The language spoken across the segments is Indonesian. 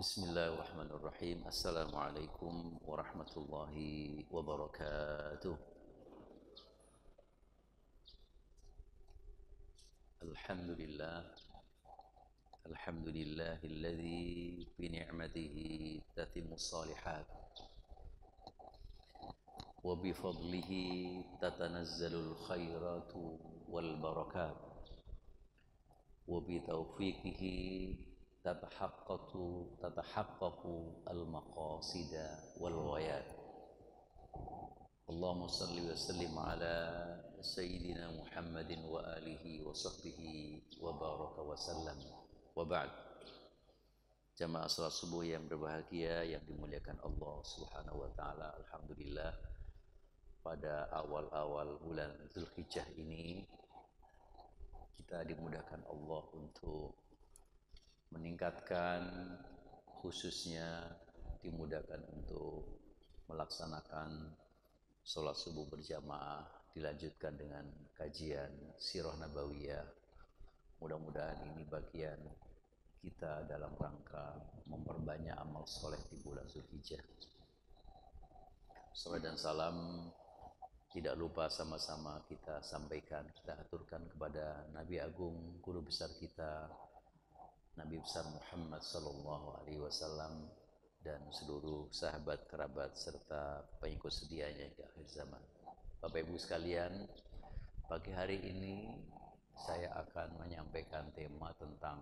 Bismillahirrahmanirrahim. Assalamualaikum warahmatullahi wabarakatuh. Alhamdulillah. Alhamdulillahilladzi bi ni'matihi tatimmus shalihat wa bi fadlihi tatanazzalul khairatu wal barakat wa bi taufiqihi tatahaqqaqu al-maqasida wal ghayat. Allahumma salli wa sallim ala sayyidina Muhammadin wa alihi wa sahbihi wa baraka wa sallam. Wa ba'd. Jamaah salat subuh yang berbahagia yang dimuliakan Allah Subhanahu wa taala. Alhamdulillah, pada awal-awal bulan Zulhijjah ini kita dimudahkan Allah untuk meningkatkan, khususnya dimudahkan untuk melaksanakan sholat subuh berjamaah, dilanjutkan dengan kajian Sirah Nabawiyah. Mudah-mudahan ini bagian kita dalam rangka memperbanyak amal soleh di bulan Zulhijjah. Salawat dan salam tidak lupa sama-sama kita sampaikan, kita aturkan kepada Nabi Agung, guru besar kita, Nabi besar Muhammad sallallahu alaihi wasallam, dan seluruh sahabat, kerabat, serta pengikut setianya di akhir zaman. Bapak Ibu sekalian, pagi hari ini saya akan menyampaikan tema tentang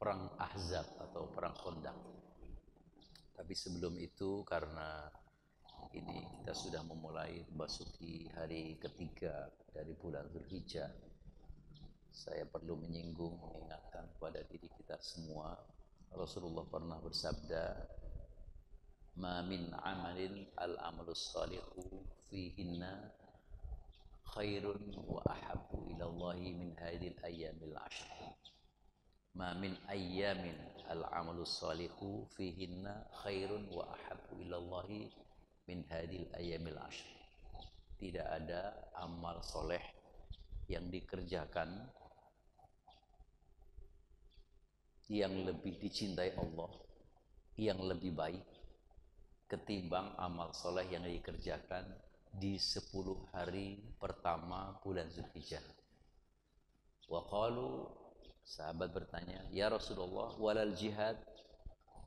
Perang Ahzab atau Perang Khandaq. Tapi sebelum itu, karena ini kita sudah memulai memasuki hari ketiga dari bulan Zulhijjah, saya perlu menyinggung, mengingatkan kepada diri kita semua. Rasulullah pernah bersabda, "Ma min amalin al-amalus salihu fihinna khairun wa ahabbu ila Allahi min hadhil ayyamil ashr." Ma min ayyamin al-amalus salihu fihinna khairun wa ahabbu ila Allahi min hadhil ayyamil ashr. Tidak ada amal soleh yang dikerjakan yang lebih dicintai Allah, yang lebih baik ketimbang amal soleh yang dikerjakan di 10 hari pertama bulan Zulhijjah. Wa qalu, sahabat bertanya, "Ya Rasulullah, walal jihad?"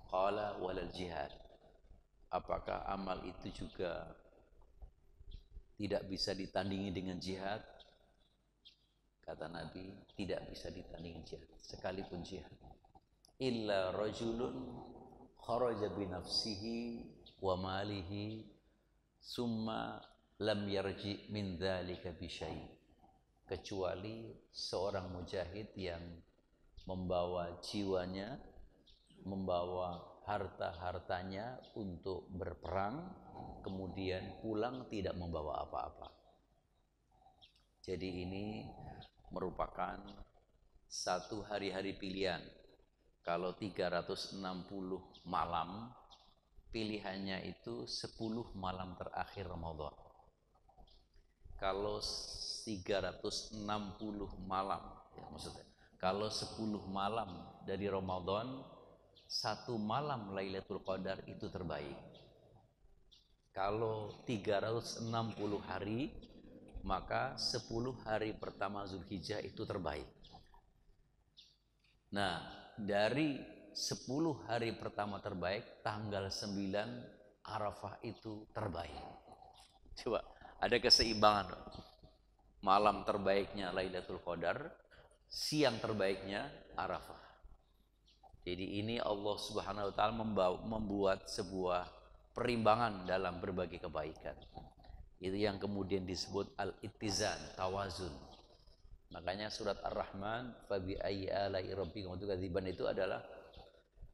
Qala walal jihad. Apakah amal itu juga tidak bisa ditandingi dengan jihad? Kata Nabi, tidak bisa ditandingi jihad, sekalipun jihad. Illa rajulun kharaja binafsihi wa malihi summa lam yarji min dzalika bi syai'. Kecuali seorang mujahid yang membawa jiwanya, membawa harta-hartanya untuk berperang, kemudian pulang tidak membawa apa-apa. Jadi ini merupakan satu hari-hari pilihan. Kalau 360 malam, pilihannya itu 10 malam terakhir Ramadan. Kalau 360 malam, ya maksudnya, kalau 10 malam dari Ramadan, 1 malam Lailatul Qadar itu terbaik. Kalau 360 hari, maka 10 hari pertama Zulhijjah itu terbaik. Nah, dari 10 hari pertama terbaik, tanggal 9 Arafah itu terbaik. Coba, ada keseimbangan. Malam terbaiknya Lailatul Qadar, siang terbaiknya Arafah. Jadi ini Allah Subhanahu wa taala membuat sebuah perimbangan dalam berbagai kebaikan. Itu yang kemudian disebut al-ittizan, tawazun. Makanya surat Ar-Rahman, fabi ayyi ala'i rabbikum tukadziban, itu adalah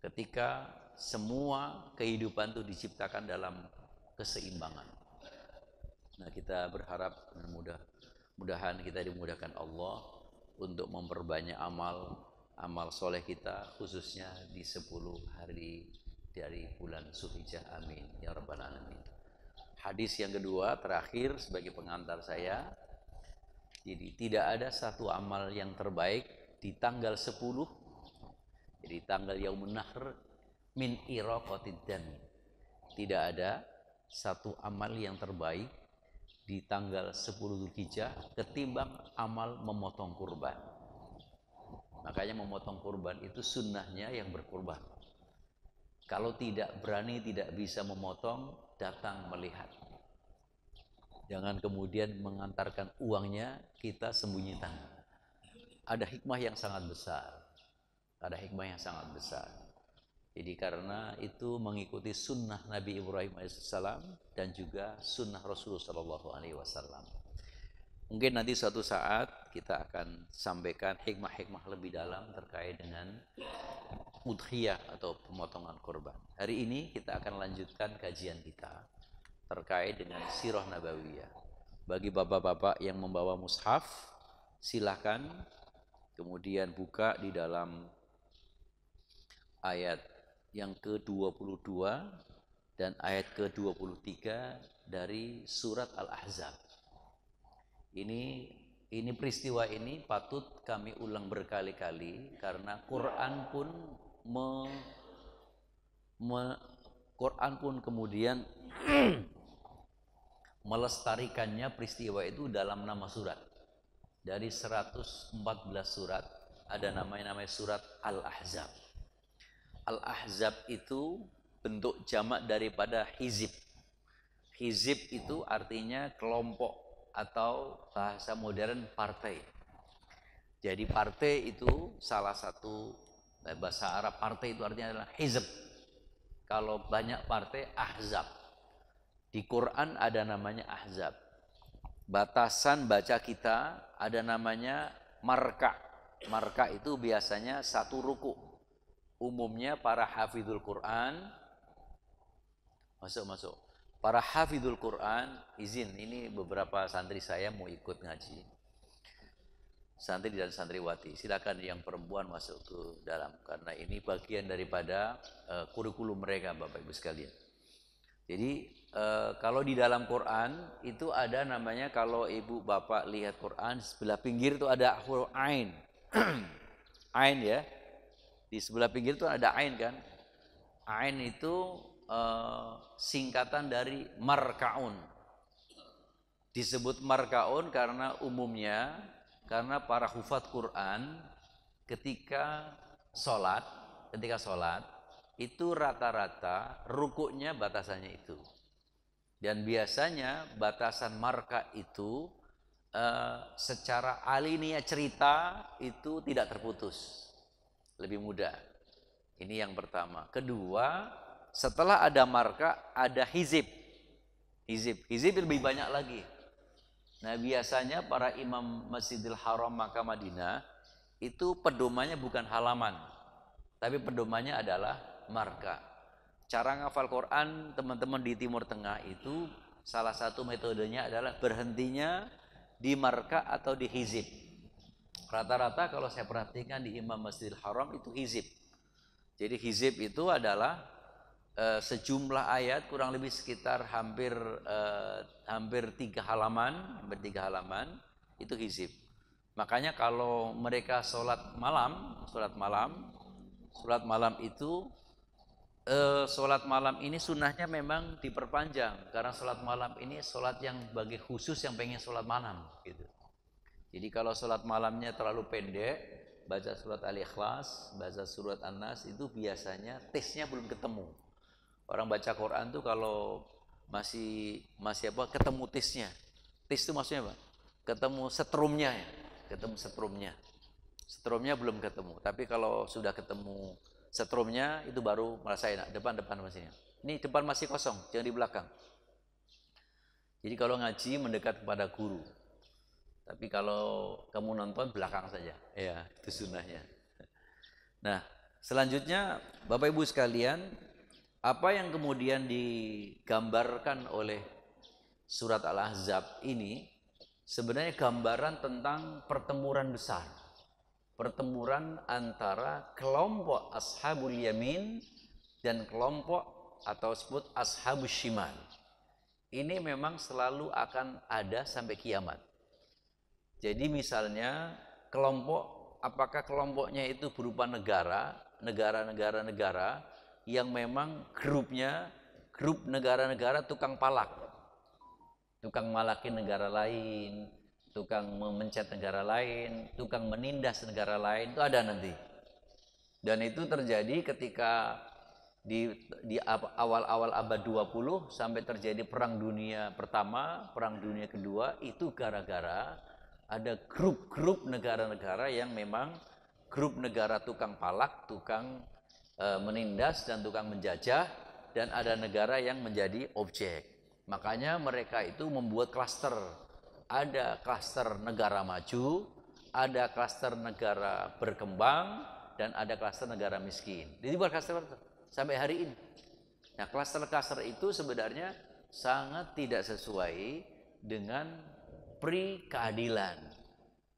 ketika semua kehidupan itu diciptakan dalam keseimbangan. Nah, kita berharap mudah-mudahan kita dimudahkan Allah untuk memperbanyak amal soleh kita, khususnya di 10 hari dari bulan Zulhijjah. Amin ya rabbal alamin. Hadis yang kedua terakhir sebagai pengantar saya. Jadi tidak ada satu amal yang terbaik di tanggal 10 Jadi tanggal Yaumun Nahr min iraqatid dam. Tidak ada satu amal yang terbaik di tanggal 10 Dzulhijjah ketimbang amal memotong kurban. Makanya memotong kurban itu sunnahnya yang berkurban. Kalau tidak berani, tidak bisa memotong, datang melihat. Jangan kemudian mengantarkan uangnya, kita sembunyikan. Ada hikmah yang sangat besar. Ada hikmah yang sangat besar. Jadi karena itu mengikuti sunnah Nabi Ibrahim AS dan juga sunnah Rasulullah SAW. Mungkin nanti suatu saat kita akan sampaikan hikmah-hikmah lebih dalam terkait dengan udhiyah atau pemotongan kurban. Hari ini kita akan lanjutkan kajian kita terkait dengan sirah nabawiyah. Bagi bapak-bapak yang membawa mushaf, silakan kemudian buka di dalam ayat yang ke-22 dan ayat ke-23 dari surat Al-Ahzab. Ini peristiwa ini patut kami ulang berkali-kali karena Quran pun kemudian melestarikannya peristiwa itu dalam nama surat. Dari 114 surat ada namanya surat Al-Ahzab. Al-Ahzab itu bentuk jamak daripada hizib. Hizib itu artinya kelompok atau bahasa modern partai. Jadi partai itu salah satu bahasa Arab, partai itu artinya adalah hizb. Kalau banyak partai, ahzab. Di Quran ada namanya ahzab. Batasan baca kita ada namanya marka. Marka itu biasanya satu ruku. Umumnya para hafidhul Quran, masuk. Para hafidhul Quran, izin, ini beberapa santri saya mau ikut ngaji. Santri dan santriwati, silakan yang perempuan masuk ke dalam karena ini bagian daripada kurikulum mereka, Bapak Ibu sekalian. Jadi kalau di dalam Quran itu ada namanya, kalau ibu bapak lihat Quran sebelah pinggir itu ada huruf ain. Ain ya. Di sebelah pinggir itu ada ain kan. Ain itu singkatan dari markaun. Disebut markaun karena umumnya karena para hufaz Quran ketika sholat itu rata-rata rukuknya batasannya itu. Dan biasanya batasan marka itu secara alinea cerita itu tidak terputus. Lebih mudah. Ini yang pertama. Kedua, setelah ada marka ada hizib. Hizib lebih banyak lagi. Nah, biasanya para imam Masjidil Haram Makkah Madinah itu pedomannya bukan halaman, tapi pedomannya adalah marka. Cara ngafal Quran teman-teman di Timur Tengah itu salah satu metodenya adalah berhentinya di marka atau di hizib. Rata-rata kalau saya perhatikan di Imam Masjidil Haram itu hizib. Jadi hizib itu adalah sejumlah ayat kurang lebih sekitar hampir 3 halaman, itu hizib. Makanya kalau mereka sholat malam itu sholat malam ini sunnahnya memang diperpanjang karena sholat malam ini sholat yang bagi khusus yang pengen sholat malam gitu. Jadi kalau sholat malamnya terlalu pendek, baca surat Al-Ikhlas, baca surat An-Nas, itu biasanya tesnya belum ketemu. Orang baca Quran tuh kalau masih ketemu tesnya. Tes itu maksudnya apa? Ketemu setrumnya ya. Setrumnya belum ketemu. Tapi kalau sudah ketemu setrumnya itu baru merasa enak. Depan masih. Ini depan masih kosong, jangan di belakang. Jadi kalau ngaji mendekat kepada guru. Tapi kalau kamu nonton belakang saja. Ya, itu sunnahnya. Nah, selanjutnya Bapak Ibu sekalian, apa yang kemudian digambarkan oleh surat Al-Ahzab ini sebenarnya gambaran tentang pertempuran besar. Pertempuran antara kelompok Ashabul Yamin dan kelompok atau sebut Ashabus Shimal. Ini memang selalu akan ada sampai kiamat. Jadi misalnya apakah kelompoknya itu berupa negara negara-negara yang memang grup negara-negara tukang palak, tukang malakin negara lain, tukang memencet negara lain, tukang menindas negara lain, itu ada nanti. Dan itu terjadi ketika di awal-awal abad 20 sampai terjadi Perang Dunia Pertama, Perang Dunia Kedua, itu gara-gara ada grup-grup negara-negara yang memang grup negara tukang palak, tukang menindas dan tukang menjajah, dan ada negara yang menjadi objek. Makanya mereka itu membuat klaster. Ada klaster negara maju, ada klaster negara berkembang, dan ada klaster negara miskin. Jadi buat klaster sampai hari ini. Nah, klaster-klaster itu sebenarnya sangat tidak sesuai dengan keadilan.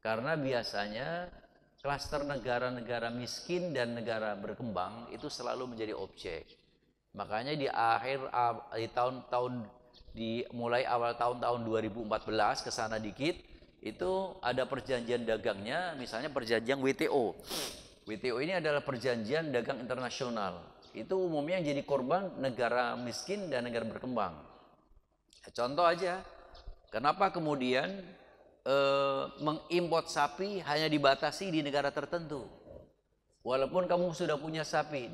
Karena biasanya klaster negara-negara miskin dan negara berkembang itu selalu menjadi objek. Makanya di mulai awal tahun 2014 ke sana dikit, itu ada perjanjian dagangnya, misalnya perjanjian WTO. WTO ini adalah perjanjian dagang internasional. Itu umumnya yang jadi korban negara miskin dan negara berkembang. Contoh aja, kenapa kemudian mengimport sapi hanya dibatasi di negara tertentu? Walaupun kamu sudah punya sapi,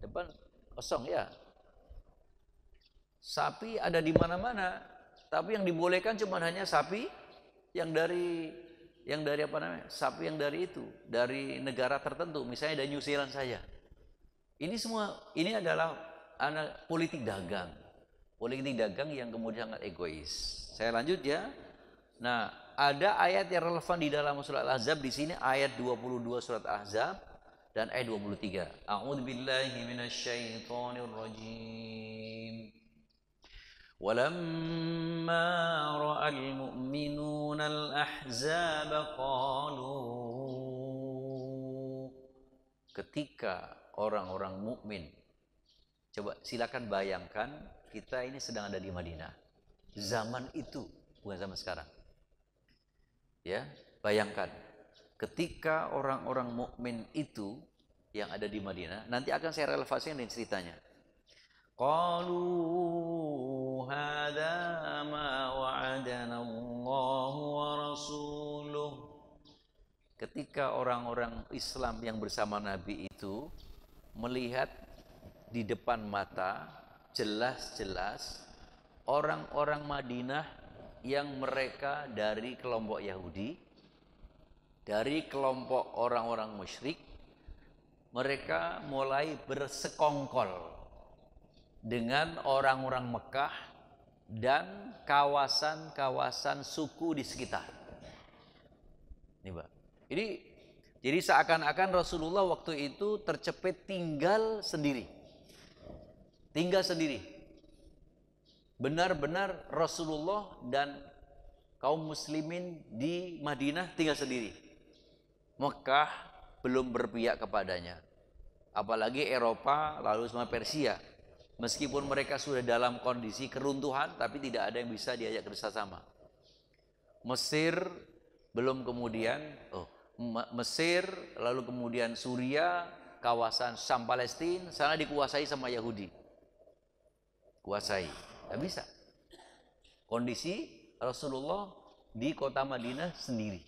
depan kosong ya. Sapi ada di mana-mana, tapi yang dibolehkan cuma hanya sapi yang dari sapi yang dari negara tertentu, misalnya dari New Zealand saja. Ini adalah politik dagang yang kemudian sangat egois. Saya lanjut ya. Nah, ada ayat yang relevan di dalam surat Al-Ahzab di sini, ayat 22 surat Al-Ahzab dan ayat 23. A'udzubillahi minasyaitonir rajim. ولما رأى المؤمنون الأحزاب قالوا, ketika orang-orang mukmin, coba silakan bayangkan kita ini sedang ada di Madinah zaman itu, bukan zaman sekarang ya. Bayangkan ketika orang-orang mukmin itu yang ada di Madinah, nanti akan saya relevansikan dengan ceritanya. Qalu hadza ma wa'adana Allah wa rasuluh. Ketika orang-orang Islam yang bersama Nabi itu melihat di depan mata jelas-jelas orang-orang Madinah yang mereka dari kelompok Yahudi, dari kelompok orang-orang musyrik, mereka mulai bersekongkol dengan orang-orang Mekah dan kawasan-kawasan suku di sekitar. Ini, Pak. Jadi seakan-akan Rasulullah waktu itu tercepet tinggal sendiri. Benar-benar Rasulullah dan kaum muslimin di Madinah tinggal sendiri. Mekah belum berpihak kepadanya. Apalagi Eropa lalu sama Persia. Meskipun mereka sudah dalam kondisi keruntuhan, tapi tidak ada yang bisa diajak kerjasama. Mesir belum kemudian, Mesir, lalu kemudian Suria, kawasan Syam Palestina, sana dikuasai sama Yahudi. Kuasai, tidak bisa. Kondisi Rasulullah di kota Madinah sendiri.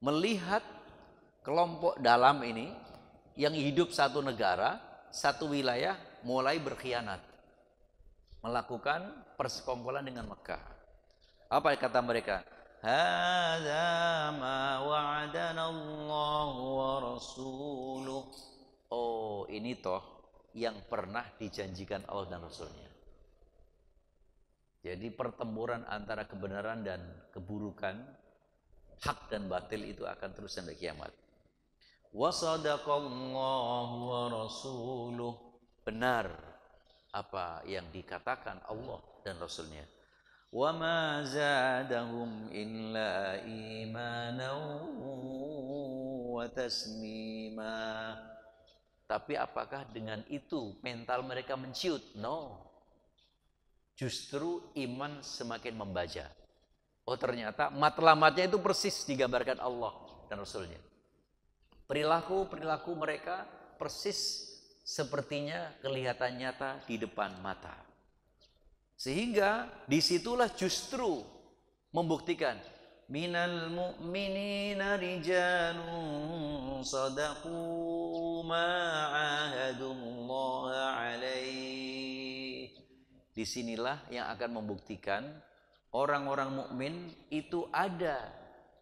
Melihat kelompok dalam ini, yang hidup satu negara, satu wilayah, mulai berkhianat, melakukan persekongkolan dengan Mekah. Apa kata mereka? Hadza ma wa'adana Allah wa rasuluh. Oh, ini toh yang pernah dijanjikan Allah dan Rasulnya. Jadi pertempuran antara kebenaran dan keburukan, hak dan batil itu akan terus sampai kiamat. Wa sadaqallahu wa rasuluh. Benar apa yang dikatakan Allah dan Rasulnya. Wa ma zadahum illa imanan wa taslima. Tapi apakah dengan itu mental mereka menciut? No. Justru iman semakin membaja. Oh, ternyata matlamatnya itu persis digambarkan Allah dan Rasulnya. Perilaku mereka persis sepertinya kelihatan nyata di depan mata. Sehingga disitulah justru membuktikan minal mu'minina rijalun sadaqu ma'ahadullaha alaih. Disinilah yang akan membuktikan orang-orang mukmin itu ada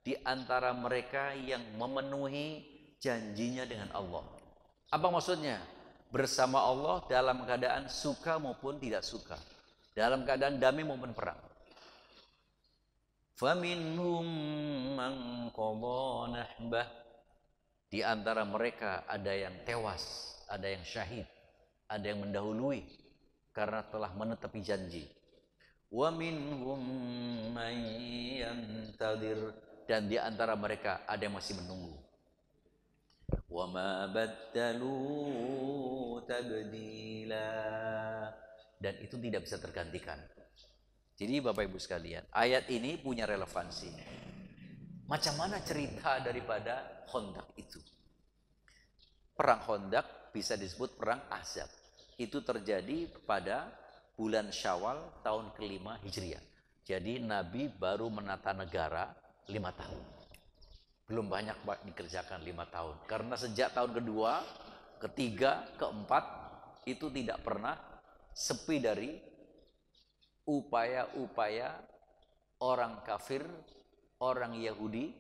di antara mereka yang memenuhi janjinya dengan Allah. Apa maksudnya? Bersama Allah dalam keadaan suka maupun tidak suka, dalam keadaan damai maupun perang. Faminhum man qadha nahbah. Di antara mereka ada yang tewas, ada yang syahid, ada yang mendahului karena telah menetepi janji. Wa minhum man yantadir. Dan di antara mereka ada yang masih menunggu. Wa ma baddalu tabdila. Dan itu tidak bisa tergantikan. Jadi Bapak Ibu sekalian, ayat ini punya relevansi. Macam mana cerita daripada Khandaq itu? Perang Khandaq bisa disebut perang Ahzab. Itu terjadi pada bulan Syawal tahun ke-5 Hijriah. Jadi Nabi baru menata negara 5 tahun. Belum banyak dikerjakan 5 tahun. Karena sejak tahun kedua, ketiga, keempat, itu tidak pernah sepi dari upaya-upaya orang kafir, orang Yahudi,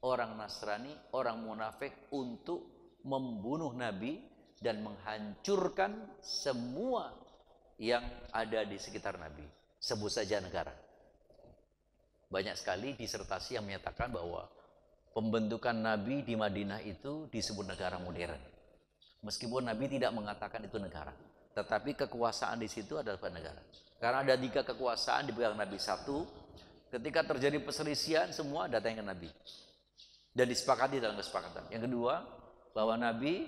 orang Nasrani, orang munafik untuk membunuh Nabi dan menghancurkan semua yang ada di sekitar Nabi. Sebut saja negara. Banyak sekali disertasi yang menyatakan bahwa pembentukan Nabi di Madinah itu disebut negara modern. Meskipun Nabi tidak mengatakan itu negara, tetapi kekuasaan di situ adalah negara. Karena ada 3 kekuasaan dipegang Nabi. 1, ketika terjadi perselisihan semua datang ke Nabi dan disepakati dalam kesepakatan. Yang kedua, bahwa Nabi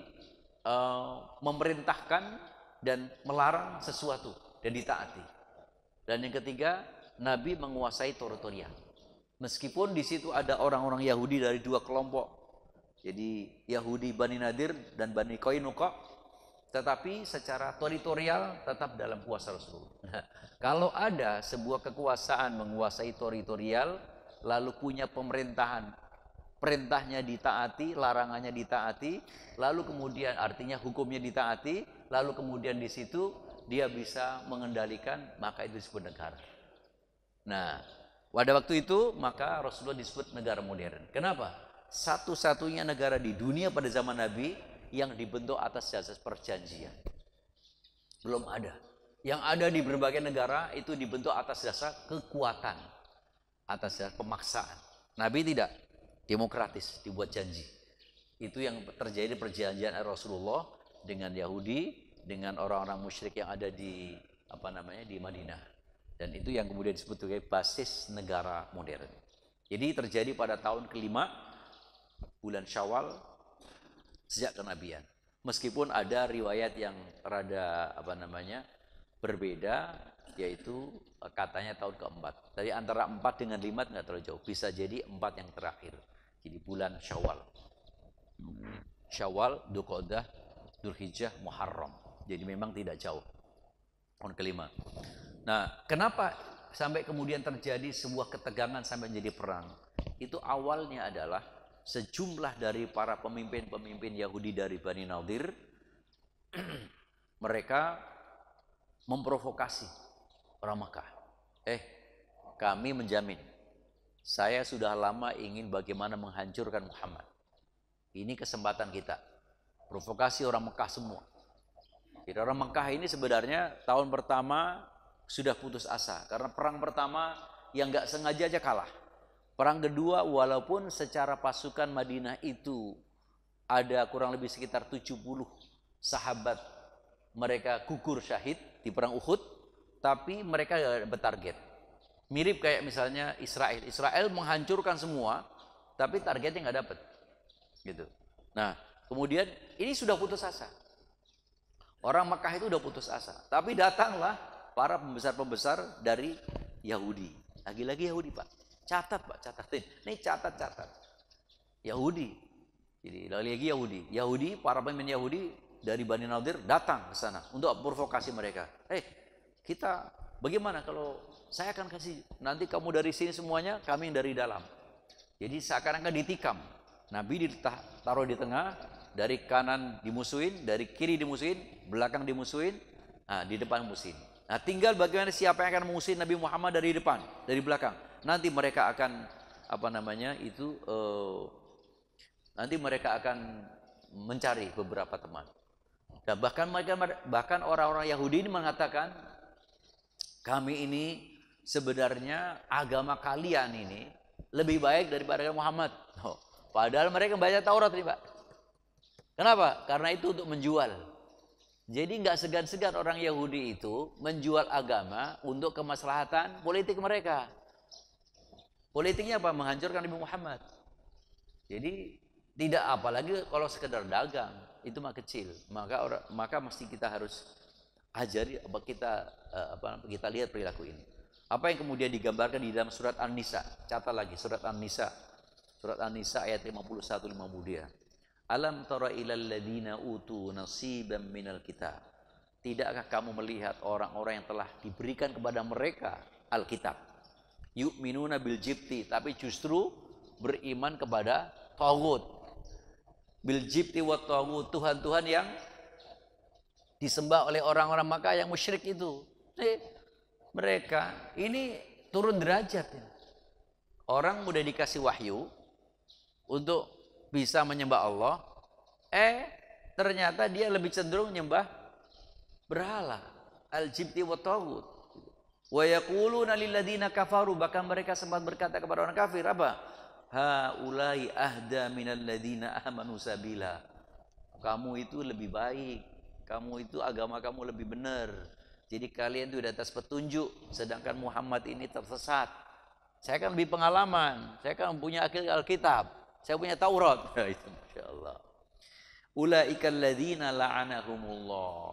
memerintahkan dan melarang sesuatu dan ditaati. Dan yang ketiga, Nabi menguasai teritorial. Meskipun di situ ada orang-orang Yahudi dari 2 kelompok. Jadi Yahudi Bani Nadir dan Bani Qainuqa, tetapi secara teritorial tetap dalam kuasa Rasulullah. Nah, kalau ada sebuah kekuasaan menguasai teritorial lalu punya pemerintahan, perintahnya ditaati, larangannya ditaati, lalu kemudian artinya hukumnya ditaati, lalu kemudian di situ dia bisa mengendalikan, maka itu disebut negara. Nah, pada waktu itu maka Rasulullah disebut negara modern. Kenapa? Satu-satunya negara di dunia pada zaman Nabi yang dibentuk atas dasar perjanjian. Belum ada. Yang ada di berbagai negara itu dibentuk atas dasar kekuatan, atas dasar pemaksaan. Nabi tidak, demokratis, dibuat janji. Itu yang terjadi perjanjian Rasulullah dengan Yahudi, dengan orang-orang musyrik yang ada di di Madinah. Dan itu yang kemudian disebut sebagai basis negara modern. Jadi terjadi pada tahun ke-5 bulan Syawal sejak kenabian. Meskipun ada riwayat yang rada berbeda, yaitu katanya tahun ke-4. Dari antara 4 dengan 5 nggak terlalu jauh. Bisa jadi 4 yang terakhir. Jadi bulan Syawal. Syawal, Dzulqa'dah, Dzulhijjah, Muharram. Jadi memang tidak jauh. Tahun ke-5. Nah, kenapa sampai kemudian terjadi sebuah ketegangan sampai menjadi perang? Itu awalnya adalah sejumlah dari para pemimpin-pemimpin Yahudi dari Bani Nadir, mereka memprovokasi orang Makkah. Kami menjamin, saya sudah lama ingin bagaimana menghancurkan Muhammad. Ini kesempatan kita. Provokasi orang Makkah semua. Jadi orang Makkah ini sebenarnya tahun pertama sudah putus asa. Karena perang pertama yang nggak sengaja aja kalah. Perang kedua walaupun secara pasukan Madinah itu ada kurang lebih sekitar 70 sahabat mereka gugur syahid di perang Uhud, tapi mereka gak bertarget. Mirip kayak misalnya Israel. Israel menghancurkan semua, tapi targetnya nggak dapat. Gitu. Nah, kemudian ini sudah putus asa. Orang Makkah itu udah putus asa. Tapi datanglah para pembesar-pembesar dari Yahudi. Lagi-lagi Yahudi, Pak. Catat, Pak, catatin. Ini catat. Yahudi. Jadi lagi-lagi Yahudi. Para pemimpin Yahudi dari Bani Nadir datang ke sana untuk provokasi mereka. Kita bagaimana kalau saya akan kasih, nanti kamu dari sini semuanya, kami dari dalam. Jadi seakan-akan ditikam. Nabi ditaruh di tengah, dari kanan dimusuhin, dari kiri dimusuhin, belakang dimusuhin, di depan musuhin. Nah, tinggal bagaimana siapa yang akan memusuhin Nabi Muhammad dari depan, dari belakang. Nanti mereka akan nanti mereka akan mencari beberapa teman. Dan bahkan orang-orang Yahudi ini mengatakan, kami ini sebenarnya agama kalian ini lebih baik daripada Muhammad. Padahal mereka membaca Taurat nih, Pak. Kenapa? Karena itu untuk menjual. Jadi nggak segan-segan orang Yahudi itu menjual agama untuk kemaslahatan politik mereka. Politiknya apa? Menghancurkan Nabi Muhammad. Jadi tidak, apalagi kalau sekedar dagang, itu mah kecil. Maka mesti kita harus ajari, kita lihat perilaku ini. Apa yang kemudian digambarkan di dalam surat An-Nisa? Catat lagi surat An-Nisa. Surat An-Nisa ayat 51-52. Alam tara ilal ladina utu nasiban minal kitab. Tidakkah kamu melihat orang-orang yang telah diberikan kepada mereka Alkitab? Yu'minuna bil jibti, tapi justru beriman kepada taghut. Bil jibti wa taghut, Tuhan-Tuhan yang disembah oleh orang-orang Makkah yang musyrik itu. Mereka ini turun derajat. Orang mudah dikasih wahyu untuk bisa menyembah Allah, ternyata dia lebih cenderung menyembah berhala, al-jibti wa taghut. Wa yaquluna lil ladzina kafaru, bahkan mereka sempat berkata kepada orang kafir, apa? Haulai ahda minal ladzina amanu sabila. Kamu itu lebih baik, kamu itu agama kamu lebih benar. Jadi kalian itu di atas petunjuk, sedangkan Muhammad ini tersesat. Saya kan lebih pengalaman, saya kan punya Alkitab, saya punya Taurat. Itu Masya Allah. Ulaikal ladzina la'anahumullah.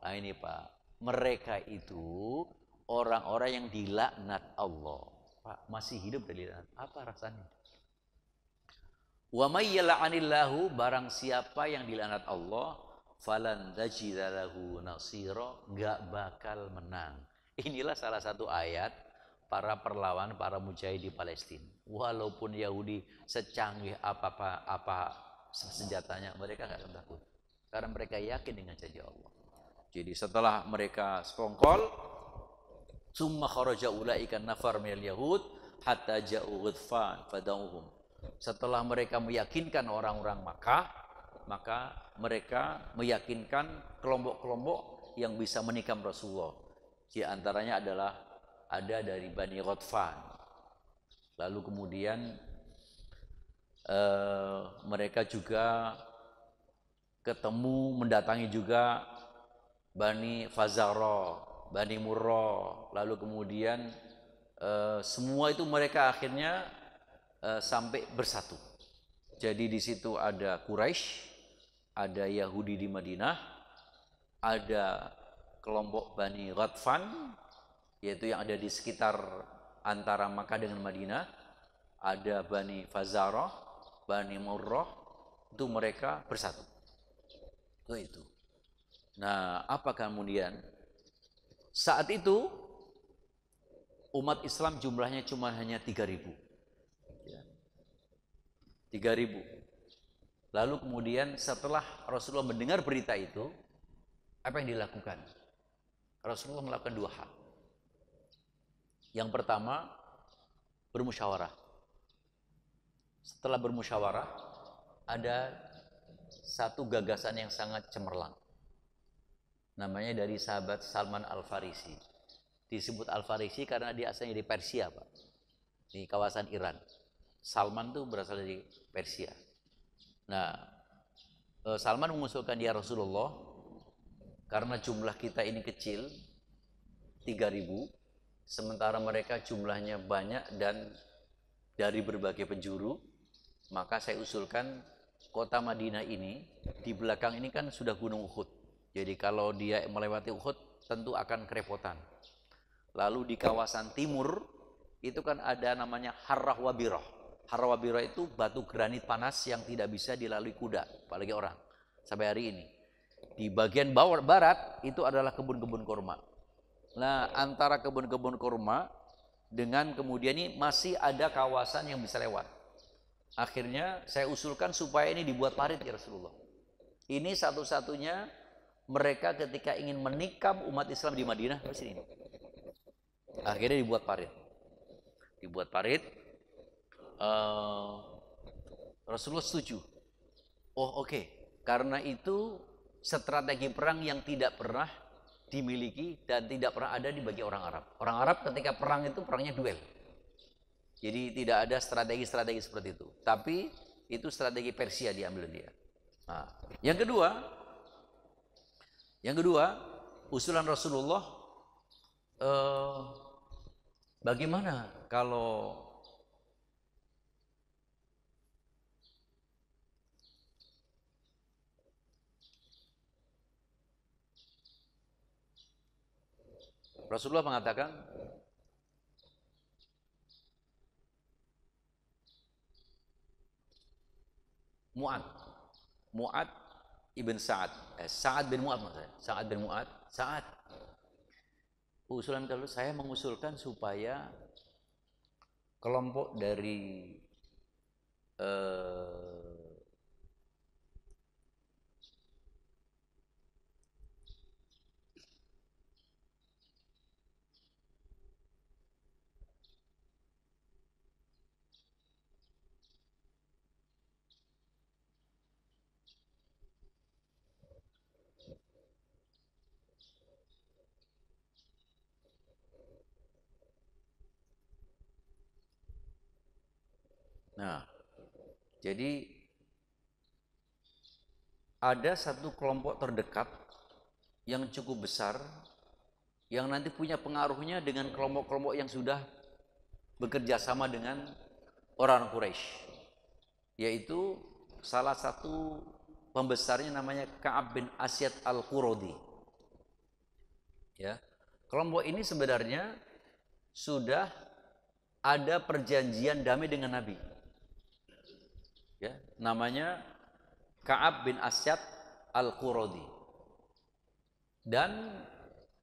Nah ini Pak, mereka itu orang-orang yang dilaknat Allah. Pak, masih hidup dari laknat. Apa rasanya? Wa may yal'anillahu, barang siapa yang dilaknat Allah, falan tajida lahu nasira, enggak bakal menang. Inilah salah satu ayat para perlawan, para mujahid di Palestina. Walaupun Yahudi secanggih apa senjatanya, mereka enggak akan takut. Karena mereka yakin dengan janji Allah. Jadi setelah mereka sekongkol, summa kharaja ulaika nafar minal yahud hatta ja'u Ghutfan fadauhum. Setelah mereka meyakinkan orang-orang Makkah, maka mereka meyakinkan kelompok-kelompok yang bisa menikam Rasulullah. Di antaranya adalah ada dari Bani Ghutfan. Lalu kemudian mereka juga mendatangi juga Bani Fazara, Bani Murrah. Lalu kemudian semua itu mereka akhirnya sampai bersatu. Jadi di situ ada Quraisy, ada Yahudi di Madinah, ada kelompok Bani Ghatfan, yaitu yang ada di sekitar antara Makkah dengan Madinah, ada Bani Fazarah, Bani Murrah, itu mereka bersatu. Itu. Nah, apa kemudian? Saat itu umat Islam jumlahnya cuma hanya 3.000. 3.000. Lalu kemudian setelah Rasulullah mendengar berita itu, apa yang dilakukan? Rasulullah melakukan 2 hal. Yang pertama, bermusyawarah. Setelah bermusyawarah, ada satu gagasan yang sangat cemerlang. Namanya dari sahabat Salman Al-Farisi. Disebut Al-Farisi karena dia asalnya di Persia, Pak. Di kawasan Iran. Salman itu berasal dari Persia. Nah, Salman mengusulkan, ya Rasulullah, karena jumlah kita ini kecil, 3.000, sementara mereka jumlahnya banyak dan dari berbagai penjuru, maka saya usulkan kota Madinah ini, di belakang ini kan sudah Gunung Uhud. Jadi kalau dia melewati Uhud, tentu akan kerepotan. Lalu di kawasan timur, itu kan ada namanya Harrah Wabirah. Harrah Wabirah itu batu granit panas yang tidak bisa dilalui kuda, apalagi orang, sampai hari ini. Di bagian barat itu adalah kebun-kebun kurma. Nah, antara kebun-kebun kurma dengan kemudian ini masih ada kawasan yang bisa lewat. Akhirnya saya usulkan supaya ini dibuat parit ya Rasulullah. Ini satu-satunya mereka ketika ingin menikam umat Islam di Madinah di sini. Akhirnya dibuat parit. Dibuat parit. Rasulullah setuju. Oh oke. Karena itu strategi perang yang tidak pernah dimiliki dan tidak pernah ada di bagi orang Arab. Orang Arab ketika perang itu perangnya duel. Jadi tidak ada strategi-strategi seperti itu. Tapi itu strategi Persia diambil dia. Nah, yang kedua, usulan Rasulullah, bagaimana kalau Rasulullah mengatakan, Mu'ad ibn Sa'ad, Sa'ad bin Mu'ad maksudnya, Sa'ad bin Mu'ad, Sa'ad. Usulan kalau saya mengusulkan supaya kelompok dari nah, jadi ada satu kelompok terdekat yang cukup besar yang nanti punya pengaruhnya dengan kelompok-kelompok yang sudah bekerja sama dengan orang Quraisy, yaitu salah satu pembesarnya namanya Ka'ab bin Asyad al-Quradi. Ya, kelompok ini sebenarnya sudah ada perjanjian damai dengan Nabi. Ya, namanya Ka'ab bin Asyad al-Quradi. Dan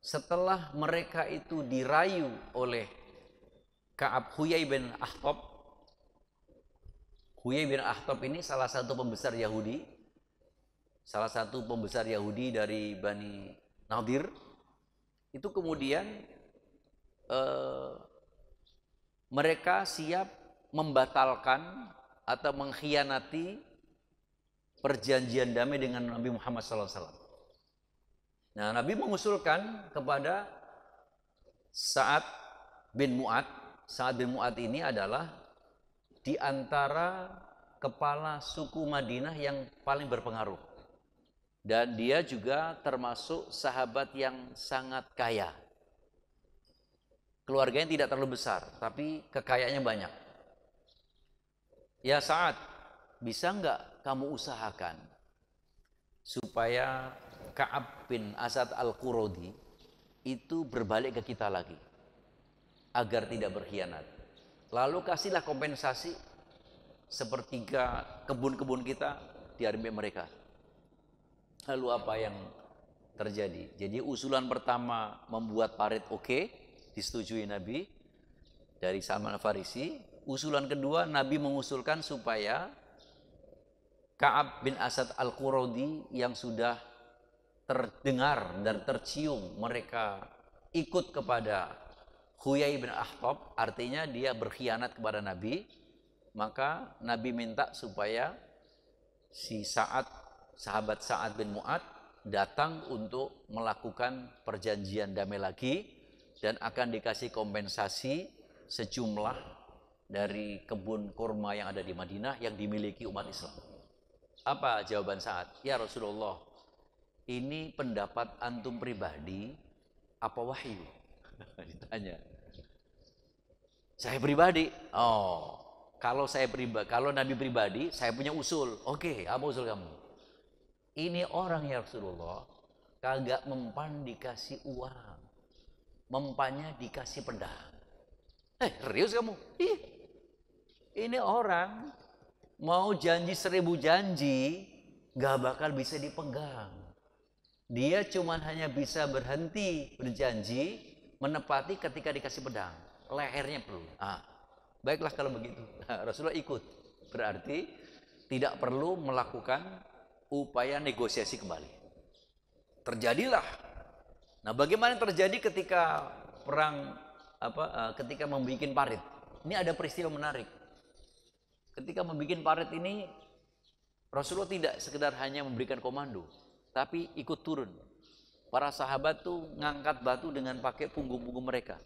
setelah mereka itu dirayu oleh Ka'ab Huyai bin Akhtab. Huyai bin Akhtab ini salah satu pembesar Yahudi. Salah satu pembesar Yahudi dari Bani Nadir. Itu kemudian mereka siap membatalkan atau mengkhianati perjanjian damai dengan Nabi Muhammad SAW. Nah, Nabi mengusulkan kepada Sa'ad bin Mu'ad. Sa'ad bin Mu'ad ini adalah di antara kepala suku Madinah yang paling berpengaruh. Dan dia juga termasuk sahabat yang sangat kaya. Keluarganya tidak terlalu besar, tapi kekayaannya banyak. Ya Sa'ad, bisa nggak kamu usahakan supaya Ka'ab bin Asad al-Quradi itu berbalik ke kita lagi agar tidak berkhianat. Lalu kasihlah kompensasi sepertiga kebun-kebun kita diambil mereka. Lalu apa yang terjadi? Jadi usulan pertama membuat parit oke, disetujui Nabi dari Salman Al-Farisi. Usulan kedua Nabi mengusulkan supaya Ka'ab bin Asad al-Quradi yang sudah terdengar dan tercium mereka ikut kepada Huyai bin Akhtab, artinya dia berkhianat kepada Nabi, maka Nabi minta supaya si sahabat Sa'ad bin Mu'ad datang untuk melakukan perjanjian damai lagi dan akan dikasih kompensasi sejumlah dari kebun kurma yang ada di Madinah yang dimiliki umat Islam. Apa jawaban Sa'ad? Ya Rasulullah, ini pendapat antum pribadi apa wahyu? Ditanya. Saya pribadi. Oh, kalau Nabi pribadi, saya punya usul. Oke, apa usul kamu? Ini orang ya Rasulullah, kagak mempan dikasih uang, mempannya dikasih pedang. Serius kamu? Ih, ini orang mau janji 1000 janji, gak bakal bisa dipegang. Dia cuma hanya bisa berhenti berjanji menepati ketika dikasih pedang. Lehernya perlu. Baiklah kalau begitu. Rasulullah ikut. Berarti tidak perlu melakukan upaya negosiasi kembali. Terjadilah. Nah, bagaimana terjadi ketika perang ketika membuat parit? Ini ada peristiwa menarik. Ketika membuat parit ini, Rasulullah tidak sekedar hanya memberikan komando, tapi ikut turun. Para sahabat tuh ngangkat batu dengan pakai punggung-punggung mereka.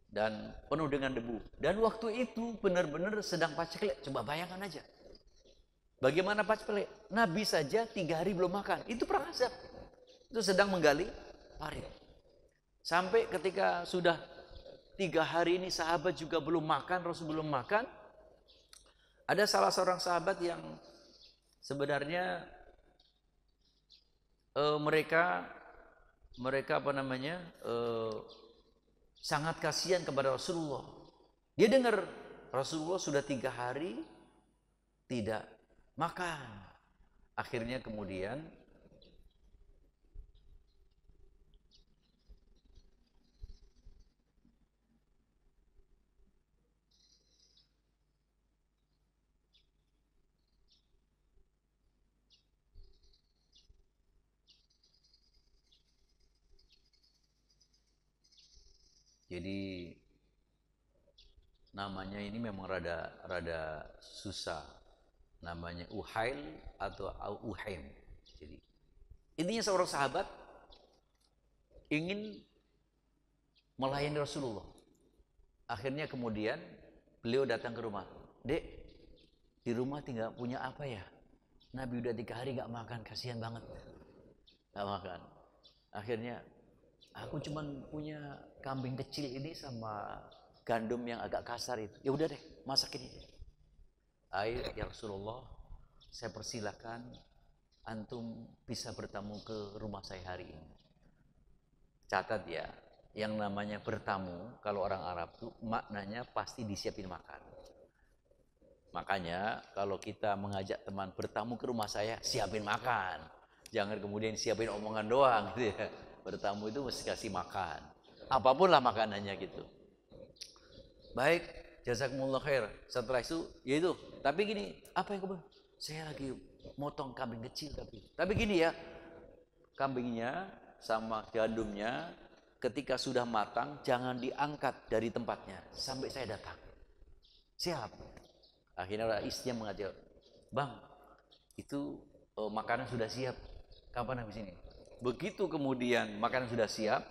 Dan penuh dengan debu. Dan waktu itu benar-benar sedang paceklik. Coba bayangkan aja. Bagaimana paceklik? Nabi saja 3 hari belum makan. Itu perang Ahzab. Itu sedang menggali parit. Sampai ketika sudah 3 hari ini sahabat juga belum makan, Rasul belum makan. Ada salah seorang sahabat yang sebenarnya mereka sangat kasihan kepada Rasulullah. Dia dengar Rasulullah sudah 3 hari tidak makan. Akhirnya kemudian jadi namanya ini memang rada susah. Namanya Uhail atau Uhaim. Jadi intinya seorang sahabat ingin melayani Rasulullah. Akhirnya kemudian beliau datang ke rumah. Dek, di rumah tinggal punya apa ya? Nabi udah 3 hari gak makan, kasihan banget. Gak makan. Akhirnya aku cuman punya kambing kecil ini sama gandum yang agak kasar itu. Ya udah deh, masak ini. Ayo ya Rasulullah, saya persilakan antum bisa bertamu ke rumah saya hari ini. Catat ya, yang namanya bertamu kalau orang Arab tuh maknanya pasti disiapin makan. Makanya kalau kita mengajak teman bertamu ke rumah saya, siapin makan. Jangan kemudian siapin omongan doang gitu ya. Bertamu itu mesti kasih makan. Apapun lah makanannya gitu. Baik, jazakumullah khair. Setelah itu, ya itu. Tapi gini, apa yang kemudian? Saya lagi motong kambing kecil tapi gini ya, kambingnya sama gandumnya ketika sudah matang jangan diangkat dari tempatnya sampai saya datang. Siap. Akhirnya istrinya mengajak, Bang, itu makanan sudah siap. Kapan habis ini? Begitu kemudian makanan sudah siap,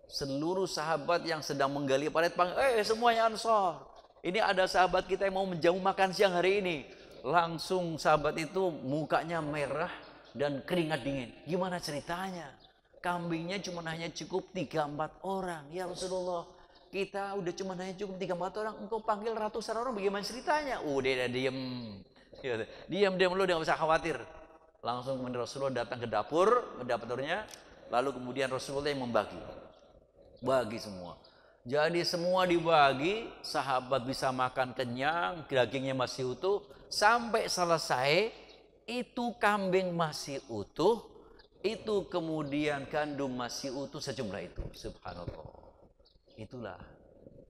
seluruh sahabat yang sedang menggali parit panggil, semuanya Ansor. Ini ada sahabat kita yang mau menjamu makan siang hari ini. Langsung sahabat itu mukanya merah dan keringat dingin. Gimana ceritanya? Kambingnya cuma hanya cukup 3-4 orang. Ya Rasulullah, kita udah cuma hanya cukup 3-4 orang. Engkau panggil ratusan orang, bagaimana ceritanya? Udah diem. Diam lu, udah gak usah khawatir. Langsung kemudian Rasulullah datang ke dapurnya. Lalu kemudian Rasulullah yang bagi semua. Jadi semua dibagi, sahabat bisa makan kenyang, dagingnya masih utuh. Sampai selesai, itu kambing masih utuh, itu kemudian gandum masih utuh, sejumlah itu. Subhanallah. Itulah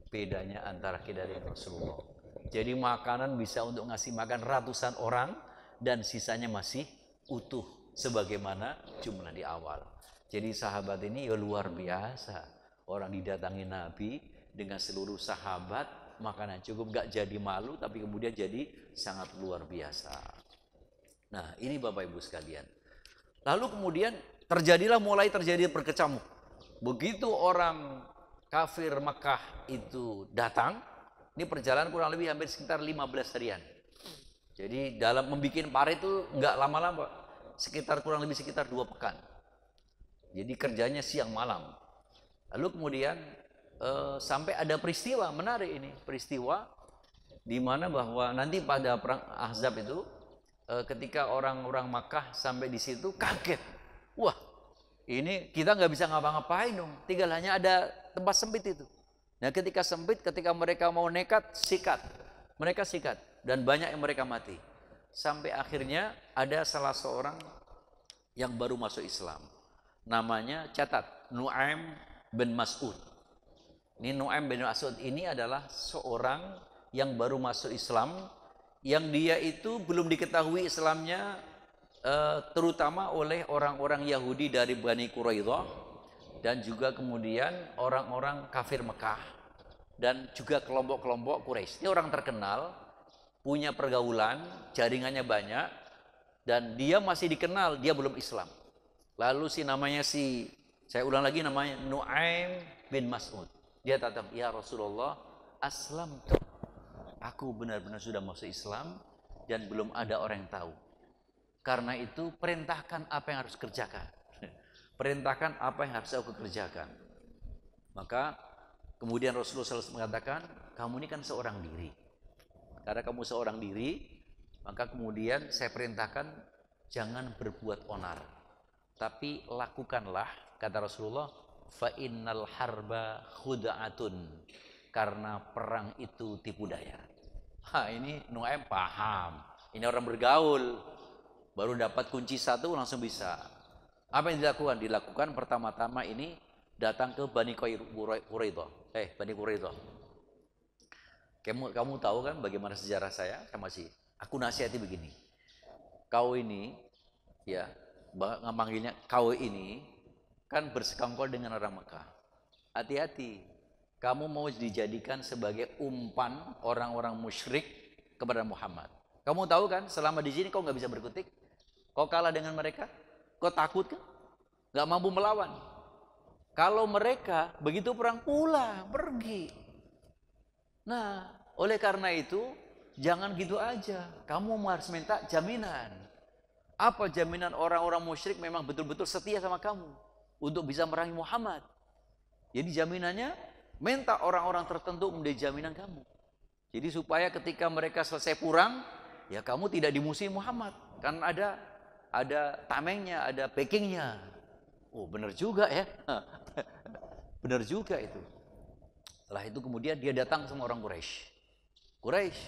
bedanya antara kita dan Rasulullah. Jadi makanan bisa untuk ngasih makan ratusan orang, dan sisanya masih utuh, sebagaimana jumlah di awal. Jadi sahabat ini ya luar biasa. Orang didatangi Nabi dengan seluruh sahabat, makanan cukup, gak jadi malu, tapi kemudian jadi sangat luar biasa. Nah, ini Bapak Ibu sekalian. Lalu kemudian mulai terjadi berkecamuk. Begitu orang kafir Mekah itu datang, ini perjalanan kurang lebih hampir sekitar 15 harian. Jadi dalam membuat parit itu nggak lama-lama, kurang lebih sekitar 2 pekan. Jadi kerjanya siang malam. Lalu kemudian sampai ada peristiwa menarik ini, peristiwa di mana bahwa nanti pada perang Ahzab itu ketika orang-orang Makkah sampai di situ kaget, wah ini kita nggak bisa ngapa-ngapain dong, tinggal hanya ada tempat sempit itu. Nah ketika sempit, ketika mereka mau nekat, mereka sikat dan banyak yang mereka mati. Sampai akhirnya ada salah seorang yang baru masuk Islam. Namanya, catat, Nu'aim bin Mas'ud. Ini Nu'aim bin Mas'ud ini adalah seorang yang baru masuk Islam, yang dia itu belum diketahui Islamnya, terutama oleh orang-orang Yahudi dari Bani Quraidah, dan juga kemudian orang-orang kafir Mekah, dan juga kelompok-kelompok Quraisy. Ini orang terkenal, punya pergaulan, jaringannya banyak, dan dia masih dikenal, dia belum Islam. Lalu saya ulang lagi namanya Nu'aim bin Mas'ud. Dia datang, ya Rasulullah, aslamtu. Aku benar-benar sudah masuk Islam dan belum ada orang yang tahu. Karena itu perintahkan apa yang harus kerjakan. Perintahkan apa yang harus aku kerjakan. Maka kemudian Rasulullah SAW mengatakan, kamu ini kan seorang diri. Karena kamu seorang diri, maka kemudian saya perintahkan jangan berbuat onar. Tapi lakukanlah, kata Rasulullah, fa innal harba khud'atun. Karena perang itu tipu daya. Ini Nu'aim paham. Ini orang bergaul. Baru dapat kunci satu langsung bisa. Apa yang dilakukan? Dilakukan pertama-tama ini datang ke Bani Quraidah. Bani Quraidah. Kamu tahu kan bagaimana sejarah saya? Aku nasihati begini. Kau ini, ya, manggilnya kau ini kan bersekongkol dengan orang Mekah. Hati-hati. Kamu mau dijadikan sebagai umpan orang-orang musyrik kepada Muhammad. Kamu tahu kan, selama di sini kau nggak bisa berkutik. Kau kalah dengan mereka, kau takut kan? Nggak mampu melawan. Kalau mereka begitu perang pulang, pergi. Nah, oleh karena itu, jangan gitu aja. Kamu harus minta jaminan. Apa jaminan orang-orang musyrik memang betul-betul setia sama kamu untuk bisa merangi Muhammad? Jadi jaminannya, minta orang-orang tertentu menjadi jaminan kamu. Jadi supaya ketika mereka selesai perang, ya kamu tidak dimusuhi Muhammad. Kan ada tamengnya, ada backingnya. Oh, benar juga ya. Benar juga itu. Setelah itu kemudian dia datang sama orang Quraisy.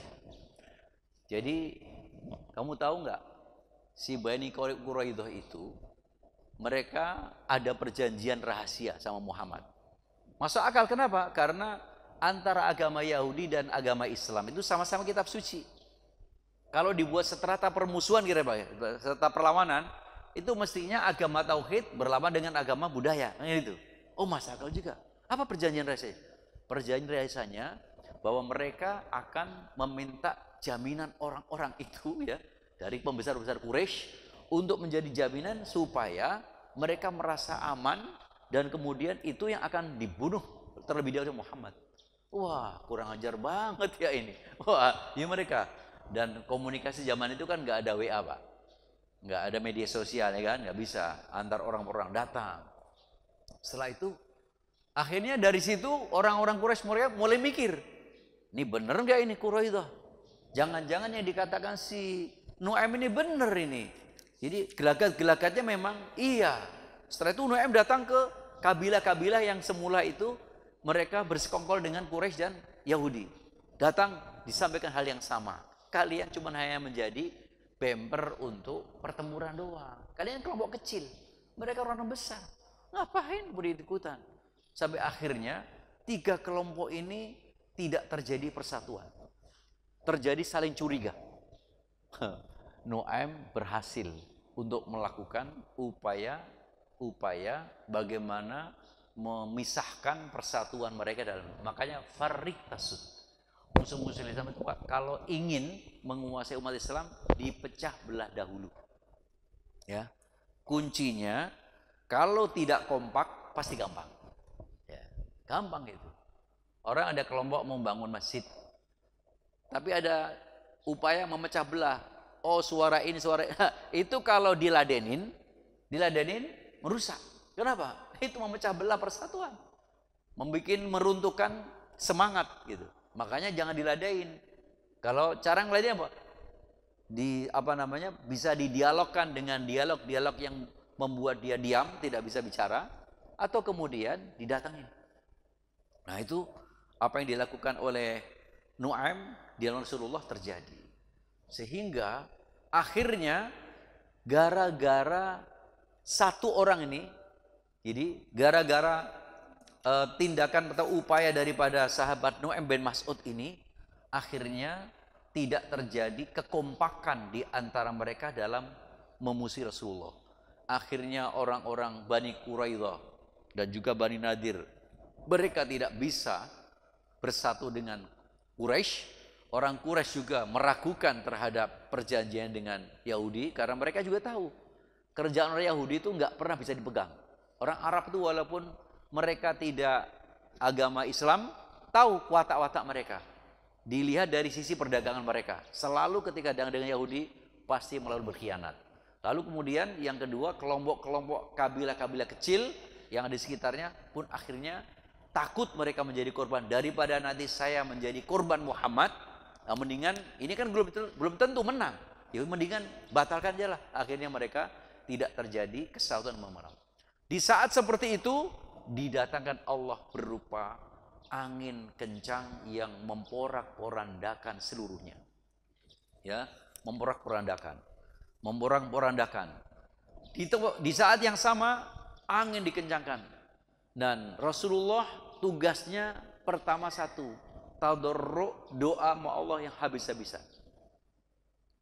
Jadi kamu tahu nggak, si Bani Quraidah itu mereka ada perjanjian rahasia sama Muhammad. Masuk akal, kenapa? Karena antara agama Yahudi dan agama Islam itu sama-sama kitab suci. Kalau dibuat seterata permusuhan kira-kira, seterata perlawanan, itu mestinya agama tauhid berlawan dengan agama budaya. Itu. Oh, masuk akal juga. Apa perjanjian rahasia? Perjanjian rahasianya bahwa mereka akan meminta jaminan orang-orang itu, ya, dari pembesar-pembesar Quraisy untuk menjadi jaminan supaya mereka merasa aman, dan kemudian itu yang akan dibunuh terlebih dahulu Muhammad. Wah, kurang ajar banget ya ini. Wah, ini mereka. Dan komunikasi zaman itu kan nggak ada WA, Pak. Nggak ada media sosial, ya kan? Nggak bisa antar orang-orang datang. Setelah itu, akhirnya dari situ orang-orang Quraisy mulai mikir, ini bener nggak ini Quraidah? Jangan-jangan yang dikatakan si Nu'aim ini bener ini. Jadi gelagat-gelagatnya memang iya. Setelah itu Nu'aim datang ke kabilah-kabilah yang semula itu mereka bersekongkol dengan Quraisy dan Yahudi. Datang disampaikan hal yang sama. Kalian cuma hanya menjadi bemper untuk pertempuran doang. Kalian kelompok kecil, mereka orang besar. Ngapain berikut-ikutan? Sampai akhirnya 3 kelompok ini tidak terjadi persatuan. Terjadi saling curiga. Nu'aim berhasil untuk melakukan upaya bagaimana memisahkan persatuan mereka dalam. Makanya farriq tasud. Musuh-musuh Islam itu kalau ingin menguasai umat Islam dipecah belah dahulu. Ya. Kuncinya kalau tidak kompak pasti gampang. Ya, gampang gitu. Orang ada kelompok membangun masjid. Tapi ada upaya memecah belah. Oh, suara ini, suara itu kalau diladenin merusak. Kenapa? Itu memecah belah persatuan. Meruntuhkan semangat gitu. Makanya jangan diladain. Kalau cara ngeladein apa? Bisa didialogkan dengan dialog yang membuat dia diam, tidak bisa bicara, atau kemudian didatangin. Nah, itu apa yang dilakukan oleh Nu'aim di Rasulullah terjadi. Sehingga akhirnya gara-gara Satu orang ini, jadi gara-gara tindakan atau upaya daripada sahabat Nu'aim bin Mas'ud ini, akhirnya tidak terjadi kekompakan di antara mereka dalam memusuhi Rasulullah. Akhirnya orang-orang Bani Quraidah dan juga Bani Nadir, mereka tidak bisa bersatu dengan Quraisy. Orang Quraisy juga meragukan terhadap perjanjian dengan Yahudi, karena mereka juga tahu kerjaan orang Yahudi itu nggak pernah bisa dipegang. Orang Arab itu walaupun mereka tidak agama Islam, tahu watak-watak mereka. Dilihat dari sisi perdagangan mereka. Selalu ketika dengan Yahudi pasti melalu berkhianat. Lalu kemudian yang kedua, kelompok-kelompok kabilah-kabilah kecil yang ada di sekitarnya pun akhirnya takut mereka menjadi korban. Daripada nanti saya menjadi korban Muhammad, mendingan ini kan belum tentu menang. Ya mendingan batalkan aja lah. Akhirnya mereka tidak terjadi kesatuan Muhammad. Di saat seperti itu didatangkan Allah berupa angin kencang yang memporak-porandakan seluruhnya. Ya, memporak-porandakan. Di saat yang sama angin dikencangkan. Dan Rasulullah tugasnya pertama satu, tadarru, doa sama Allah yang habis-habisan.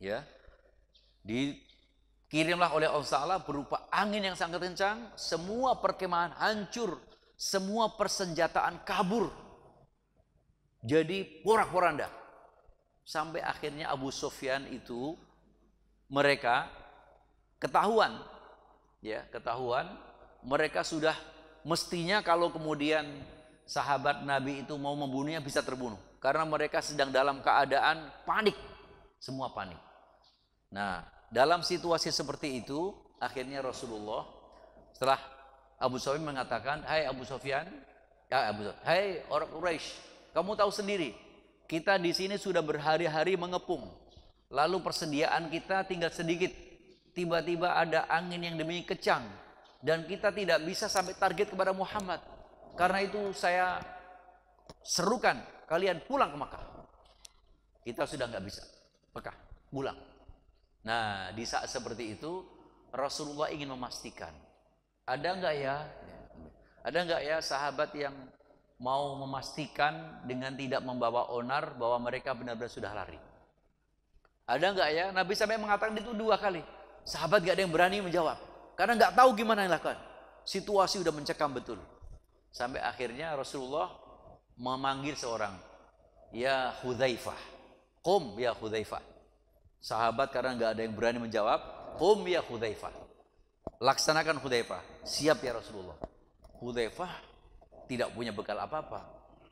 Ya. Dikirimlah oleh Allah Ta'ala berupa angin yang sangat kencang, semua perkemahan hancur, semua persenjataan kabur, jadi porak-poranda. Sampai akhirnya Abu Sufyan itu mereka ketahuan, mereka sudah mestinya kalau kemudian sahabat Nabi itu mau membunuhnya bisa terbunuh, karena mereka sedang dalam keadaan panik, semua panik. Nah, dalam situasi seperti itu, akhirnya Rasulullah setelah Abu Sufyan mengatakan, hai orang Quraisy, kamu tahu sendiri, kita di sini sudah berhari-hari mengepung, lalu persediaan kita tinggal sedikit, tiba-tiba ada angin yang demikian kencang, dan kita tidak bisa sampai target kepada Muhammad. Karena itu saya serukan kalian pulang ke Makkah. Kita sudah nggak bisa, Mekah, pulang. Nah, di saat seperti itu Rasulullah ingin memastikan, ada nggak ya sahabat yang mau memastikan dengan tidak membawa onar bahwa mereka benar-benar sudah lari. Ada nggak ya? Nabi sampai mengatakan itu 2 kali. Sahabat nggak ada yang berani menjawab, karena nggak tahu gimana yang dilakukan. Situasi udah mencekam betul. Sampai akhirnya Rasulullah memanggil seorang, ya Hudzaifah, qum ya Hudzaifah. Sahabat karena nggak ada yang berani menjawab, qum ya Hudzaifah, laksanakan Hudzaifah. Siap ya Rasulullah. Hudzaifah tidak punya bekal apa-apa.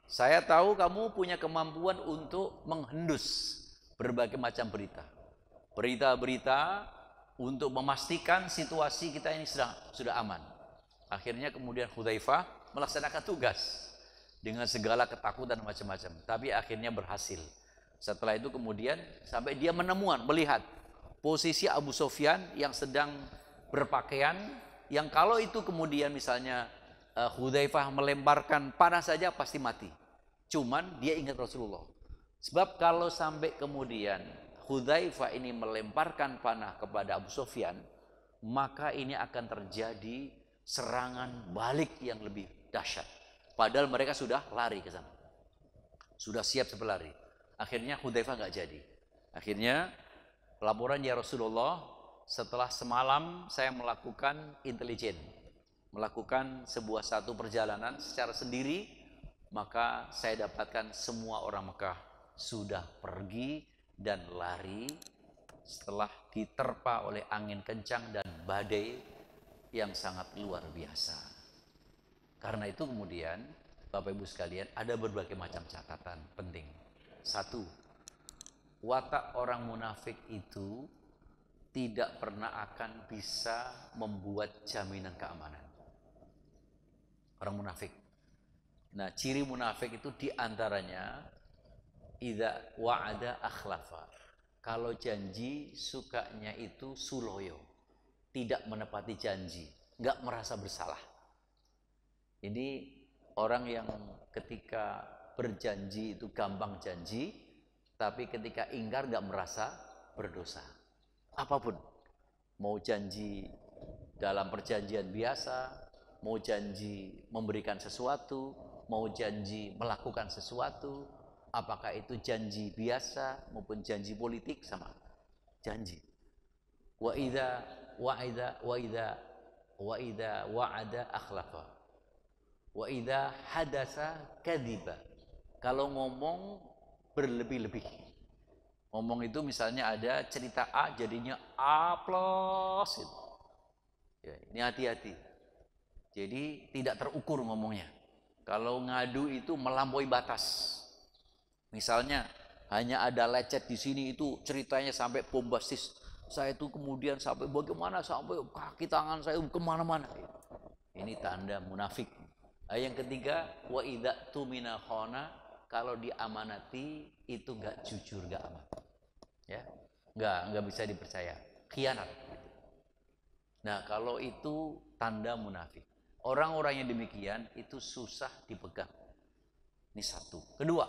Saya tahu kamu punya kemampuan untuk menghendus berbagai macam berita-berita untuk memastikan situasi kita ini sudah aman. Akhirnya kemudian Hudzaifah melaksanakan tugas dengan segala ketakutan macam-macam, tapi akhirnya berhasil. Setelah itu kemudian sampai dia melihat posisi Abu Sufyan yang sedang berpakaian, yang kalau itu kemudian misalnya Hudzaifah melemparkan panah saja pasti mati. Cuman dia ingat Rasulullah. Sebab kalau sampai kemudian Hudzaifah ini melemparkan panah kepada Abu Sufyan, maka ini akan terjadi serangan balik yang lebih dahsyat. Padahal mereka sudah lari ke sana, sudah siap berlari. Akhirnya Hudzaifah nggak jadi. Akhirnya laporan, ya Rasulullah, setelah semalam saya melakukan intelijen, melakukan satu perjalanan secara sendiri, maka saya dapatkan semua orang Mekah sudah pergi dan lari setelah diterpa oleh angin kencang dan badai yang sangat luar biasa. Karena itu kemudian Bapak Ibu sekalian, ada berbagai macam catatan penting. 1, watak orang munafik itu tidak pernah akan bisa membuat jaminan keamanan. Orang munafik. Nah, ciri munafik itu diantaranya idza wa'ada akhlafa. Kalau janji sukanya itu suloyo, tidak menepati janji, nggak merasa bersalah. Ini orang yang ketika berjanji itu gampang janji, tapi ketika ingkar nggak merasa berdosa. Apapun, mau janji dalam perjanjian biasa, mau janji memberikan sesuatu, mau janji melakukan sesuatu, apakah itu janji biasa maupun janji politik, sama janji. Wa idza wa'ada akhlafa. Wa idza hadasa kadziba. Kalau ngomong berlebih-lebih. Ngomong itu misalnya ada cerita A jadinya A plus. Ya, ini hati-hati. Jadi tidak terukur ngomongnya. Kalau ngadu itu melampaui batas. Misalnya hanya ada lecet di sini itu ceritanya sampai bombastis. Saya itu kemudian sampai bagaimana, sampai kaki tangan saya kemana-mana. Ini tanda munafik. Yang ketiga, wa idza tumina khana, kalau diamanati itu enggak jujur, enggak aman. Ya, enggak bisa dipercaya, khianat. Nah, kalau itu tanda munafik. Orang-orang yang demikian itu susah dipegang. Ini satu. Kedua,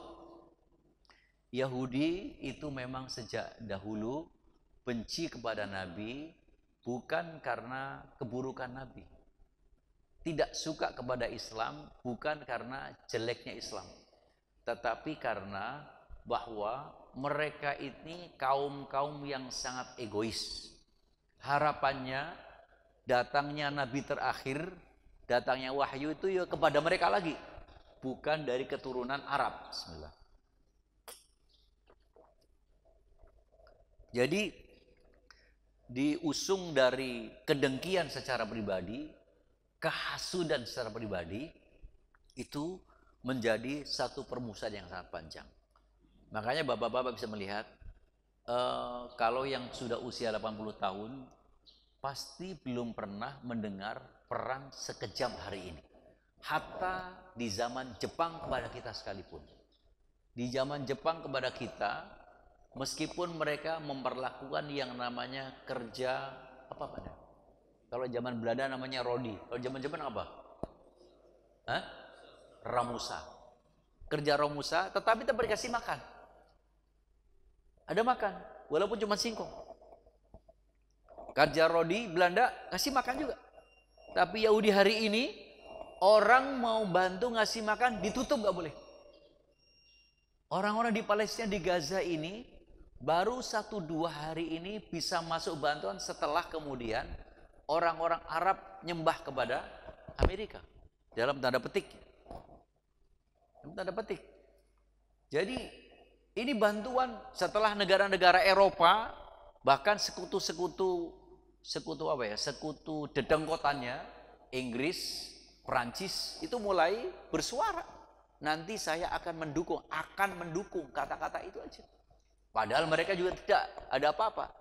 Yahudi itu memang sejak dahulu benci kepada Nabi bukan karena keburukan Nabi. Tidak suka kepada Islam bukan karena jeleknya Islam. Tetapi karena bahwa mereka ini kaum-kaum yang sangat egois. Harapannya datangnya Nabi terakhir, datangnya wahyu itu ya kepada mereka lagi, bukan dari keturunan Arab. Bismillah. Jadi diusung dari kedengkian secara pribadi, kehasudan secara pribadi, itu menjadi satu permusuhan yang sangat panjang. Makanya bapak-bapak bisa melihat, kalau yang sudah usia 80 tahun, pasti belum pernah mendengar perang sekejam hari ini. Hatta di zaman Jepang kepada kita sekalipun. Di zaman Jepang kepada kita, meskipun mereka memperlakukan yang namanya kerja, apa pada? Kalau zaman Belanda namanya rodi. Kalau zaman Jepang apa? Ramusa. Kerja ramusa, tetapi tetap dikasih makan. Ada makan, walaupun cuma singkong. Kerja rodi Belanda kasih makan juga. Tapi Yahudi hari ini, orang mau bantu ngasih makan ditutup, gak boleh. Orang-orang di Palestina, di Gaza ini baru 1-2 hari ini bisa masuk bantuan setelah kemudian orang-orang Arab nyembah kepada Amerika. Dalam tanda petik. Dalam tanda petik. Jadi ini bantuan setelah negara-negara Eropa, bahkan sekutu dedengkotannya Inggris, Prancis itu mulai bersuara. Nanti saya akan mendukung, kata-kata itu aja. Padahal mereka juga tidak ada apa-apa.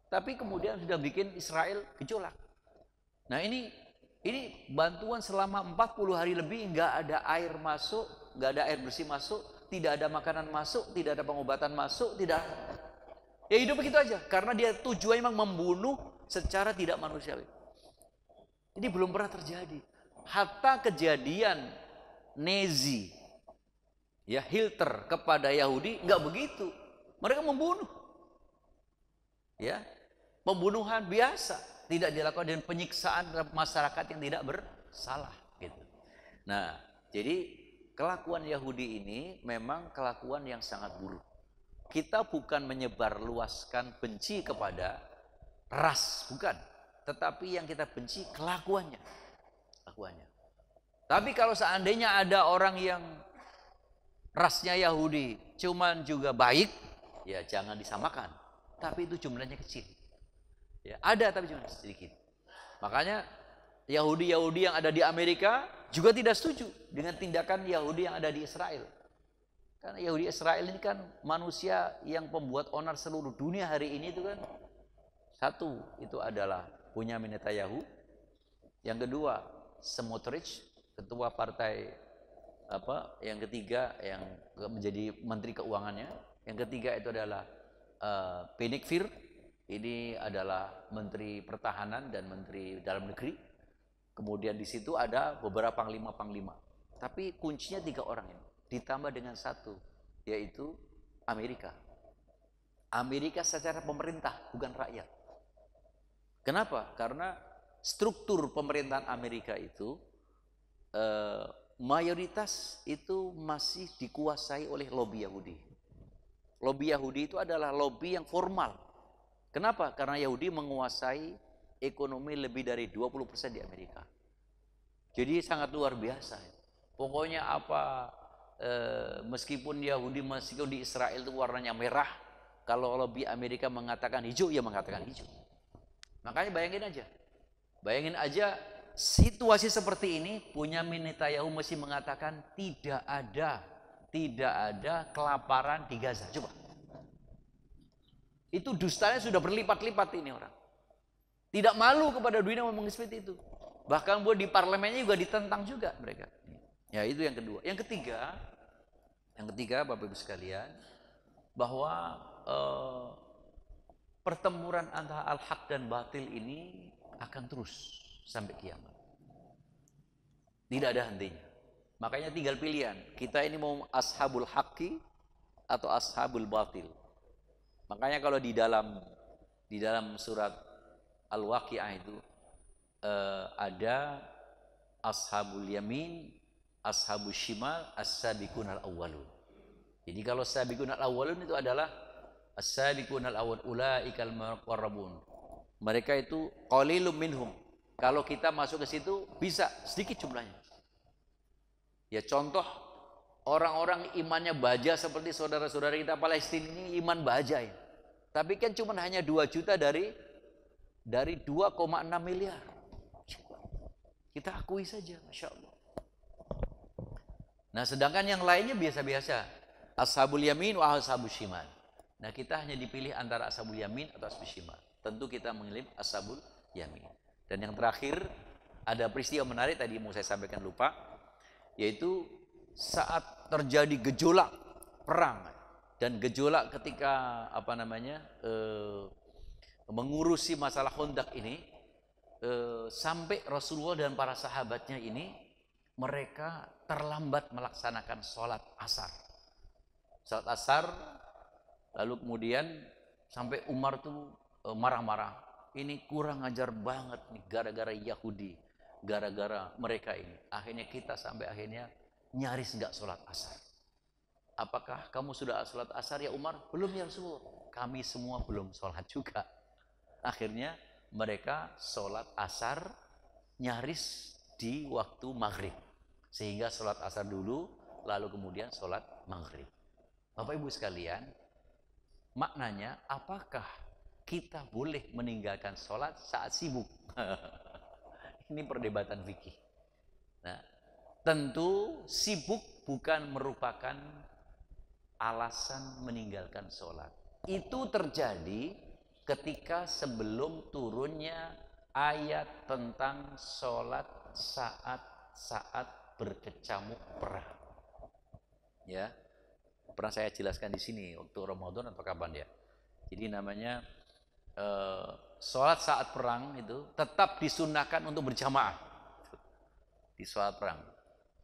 Tapi kemudian sudah bikin Israel gejolak. Nah ini bantuan selama 40 hari lebih, nggak ada air masuk, nggak ada air bersih masuk, tidak ada makanan masuk, tidak ada pengobatan masuk, tidak. Ya hidup begitu aja, karena dia tujuannya memang membunuh secara tidak manusiawi. Ini belum pernah terjadi. Hatta kejadian Nazi, ya Hitler kepada Yahudi nggak begitu. Mereka membunuh, ya pembunuhan biasa, tidak dilakukan dengan penyiksaan terhadap masyarakat yang tidak bersalah, gitu. Nah, jadi kelakuan Yahudi ini memang kelakuan yang sangat buruk. Kita bukan menyebarluaskan benci kepada ras, bukan. Tetapi yang kita benci kelakuannya. Tapi kalau seandainya ada orang yang rasnya Yahudi cuman juga baik, ya jangan disamakan. Tapi itu jumlahnya kecil. Ya, ada tapi cuma sedikit. Makanya Yahudi yang ada di Amerika juga tidak setuju dengan tindakan Yahudi yang ada di Israel. Karena Yahudi Israel ini kan manusia yang pembuat onar seluruh dunia hari ini itu kan. Satu, itu adalah Bunyamin Netanyahu. Yang kedua, Smotrich, ketua partai yang ketiga yang menjadi menteri keuangannya. Yang ketiga itu adalah Benny Gvir, ini adalah menteri pertahanan dan menteri dalam negeri. Kemudian di situ ada beberapa panglima. Tapi kuncinya 3 orang ini, ditambah dengan satu, yaitu Amerika. Amerika secara pemerintah, bukan rakyat. Kenapa? Karena struktur pemerintahan Amerika itu mayoritas itu masih dikuasai oleh lobby Yahudi. Lobby Yahudi itu adalah lobby yang formal. Kenapa? Karena Yahudi menguasai ekonomi lebih dari 20% di Amerika. Jadi sangat luar biasa. Pokoknya apa, meskipun Yahudi, meskipun di Israel itu warnanya merah, kalau lobby Amerika mengatakan hijau, ya mengatakan hijau. Makanya bayangin aja situasi seperti ini, punya Netanyahu mesti mengatakan tidak ada kelaparan di Gaza. Coba. Itu dustanya sudah berlipat-lipat ini orang. Tidak malu kepada dunia ngomong seperti itu. Bahkan buat di parlemennya juga ditentang juga mereka. Ya, itu yang kedua. Yang ketiga Bapak Ibu sekalian, bahwa pertempuran antara al-haq dan batil ini akan terus sampai kiamat. Tidak ada hentinya. Makanya tinggal pilihan. Kita ini mau ashabul haqqi atau ashabul batil. Makanya kalau di dalam surat Al-Waqi'ah itu ada ashabul yamin, ashabul shimal, as-sabiqun al-awwalun. Jadi kalau as-sabiqun al-awwalun itu adalah as-sabiqun al-awwal ulaikal muqarrabun. Mereka itu qalilum minhum. Kalau kita masuk ke situ bisa sedikit jumlahnya. Ya contoh orang-orang imannya baja seperti saudara-saudara kita Palestina ini iman baja ya. Tapi kan cuma hanya 2 juta dari 2,6 miliar. Kita akui saja, Masya Allah. Nah sedangkan yang lainnya biasa-biasa. Ashabul yamin wa ashabul shimal. Nah kita hanya dipilih antara ashabul yamin atau ashabul shimal. Tentu kita memilih ashabul yamin. Dan yang terakhir, ada peristiwa menarik tadi mau saya sampaikan lupa, yaitu saat terjadi gejolak perang dan gejolak ketika mengurusi masalah Khandaq ini, sampai Rasulullah dan para sahabatnya ini mereka terlambat melaksanakan sholat asar. Sholat asar, lalu kemudian sampai Umar tuh marah-marah. Ini kurang ajar banget nih gara-gara Yahudi, gara-gara mereka ini. Akhirnya kita sampai akhirnya nyaris nggak sholat asar. Apakah kamu sudah sholat asar ya Umar? Belum ya Rasulullah. Kami semua belum sholat juga. Akhirnya mereka sholat asar nyaris di waktu maghrib. Sehingga sholat asar dulu, lalu kemudian sholat maghrib. Bapak Ibu sekalian, maknanya apakah kita boleh meninggalkan sholat saat sibuk? Ini perdebatan fikih. Nah, tentu sibuk bukan merupakan alasan meninggalkan sholat. Itu terjadi ketika sebelum turunnya ayat tentang sholat saat berkecamuk perang. Ya, pernah saya jelaskan di sini waktu Ramadan atau kapan ya. Jadi namanya sholat saat perang itu tetap disunahkan untuk berjamaah di sholat perang.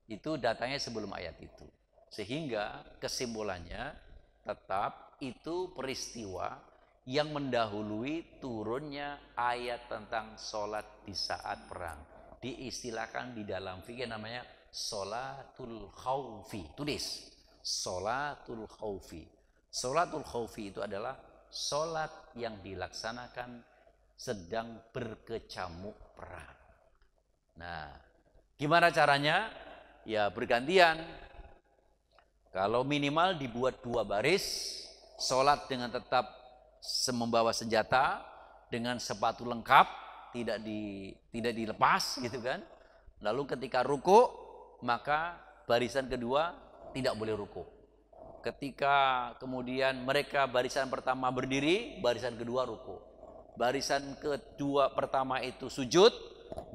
Itu datangnya sebelum ayat itu. Sehingga kesimpulannya tetap itu peristiwa yang mendahului turunnya ayat tentang sholat di saat perang. Diistilahkan di dalam fikih namanya sholatul khawfi. Tulis, sholatul khawfi. Sholatul khawfi itu adalah sholat yang dilaksanakan sedang berkecamuk perang. Nah, gimana caranya? Ya bergantian. Kalau minimal dibuat 2 baris, sholat dengan tetap membawa senjata, dengan sepatu lengkap, tidak dilepas gitu kan. Lalu ketika ruku, maka barisan kedua tidak boleh ruku. Ketika kemudian mereka barisan pertama berdiri, barisan kedua ruku. Barisan kedua pertama itu sujud,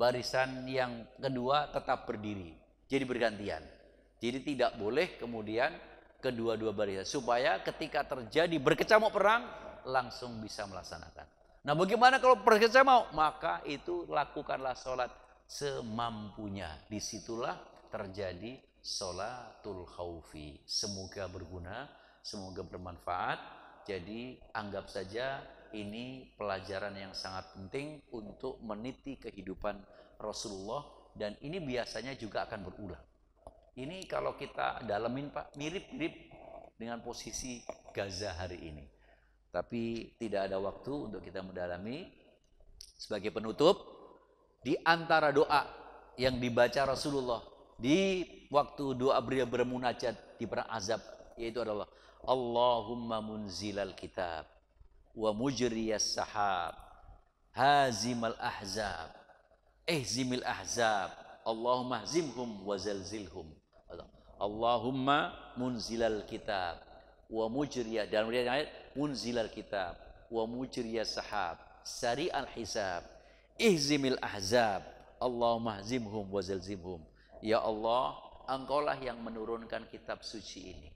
barisan yang kedua tetap berdiri. Jadi bergantian. Jadi tidak boleh kemudian kedua-dua barisan. Supaya ketika terjadi berkecamuk perang, langsung bisa melaksanakan. Nah bagaimana kalau berkecamuk? Maka itu lakukanlah sholat semampunya. Disitulah terjadi sholatul khawfi. Semoga berguna, semoga bermanfaat. Jadi anggap saja ini pelajaran yang sangat penting untuk meniti kehidupan Rasulullah, dan ini biasanya juga akan berulang. Ini kalau kita dalemin Pak, mirip-mirip dengan posisi Gaza hari ini. Tapi tidak ada waktu untuk kita mendalami. Sebagai penutup, di antara doa yang dibaca Rasulullah di waktu doa beliau bermunajat di perang Ahzab, yaitu adalah Allahumma munzilal kitab wa mujriyas sahab hazimal ahzab ihzimil ahzab Allahumma hzimhum wa zalzilhum. Allahumma munzilal kitab wa mujriyah, dalam ayat munzilal kitab wa mujriyas sahab sari'al hisab ihzimil ahzab Allahumma hzimhum wa zalzilhum. Ya Allah, Engkaulah yang menurunkan kitab suci ini,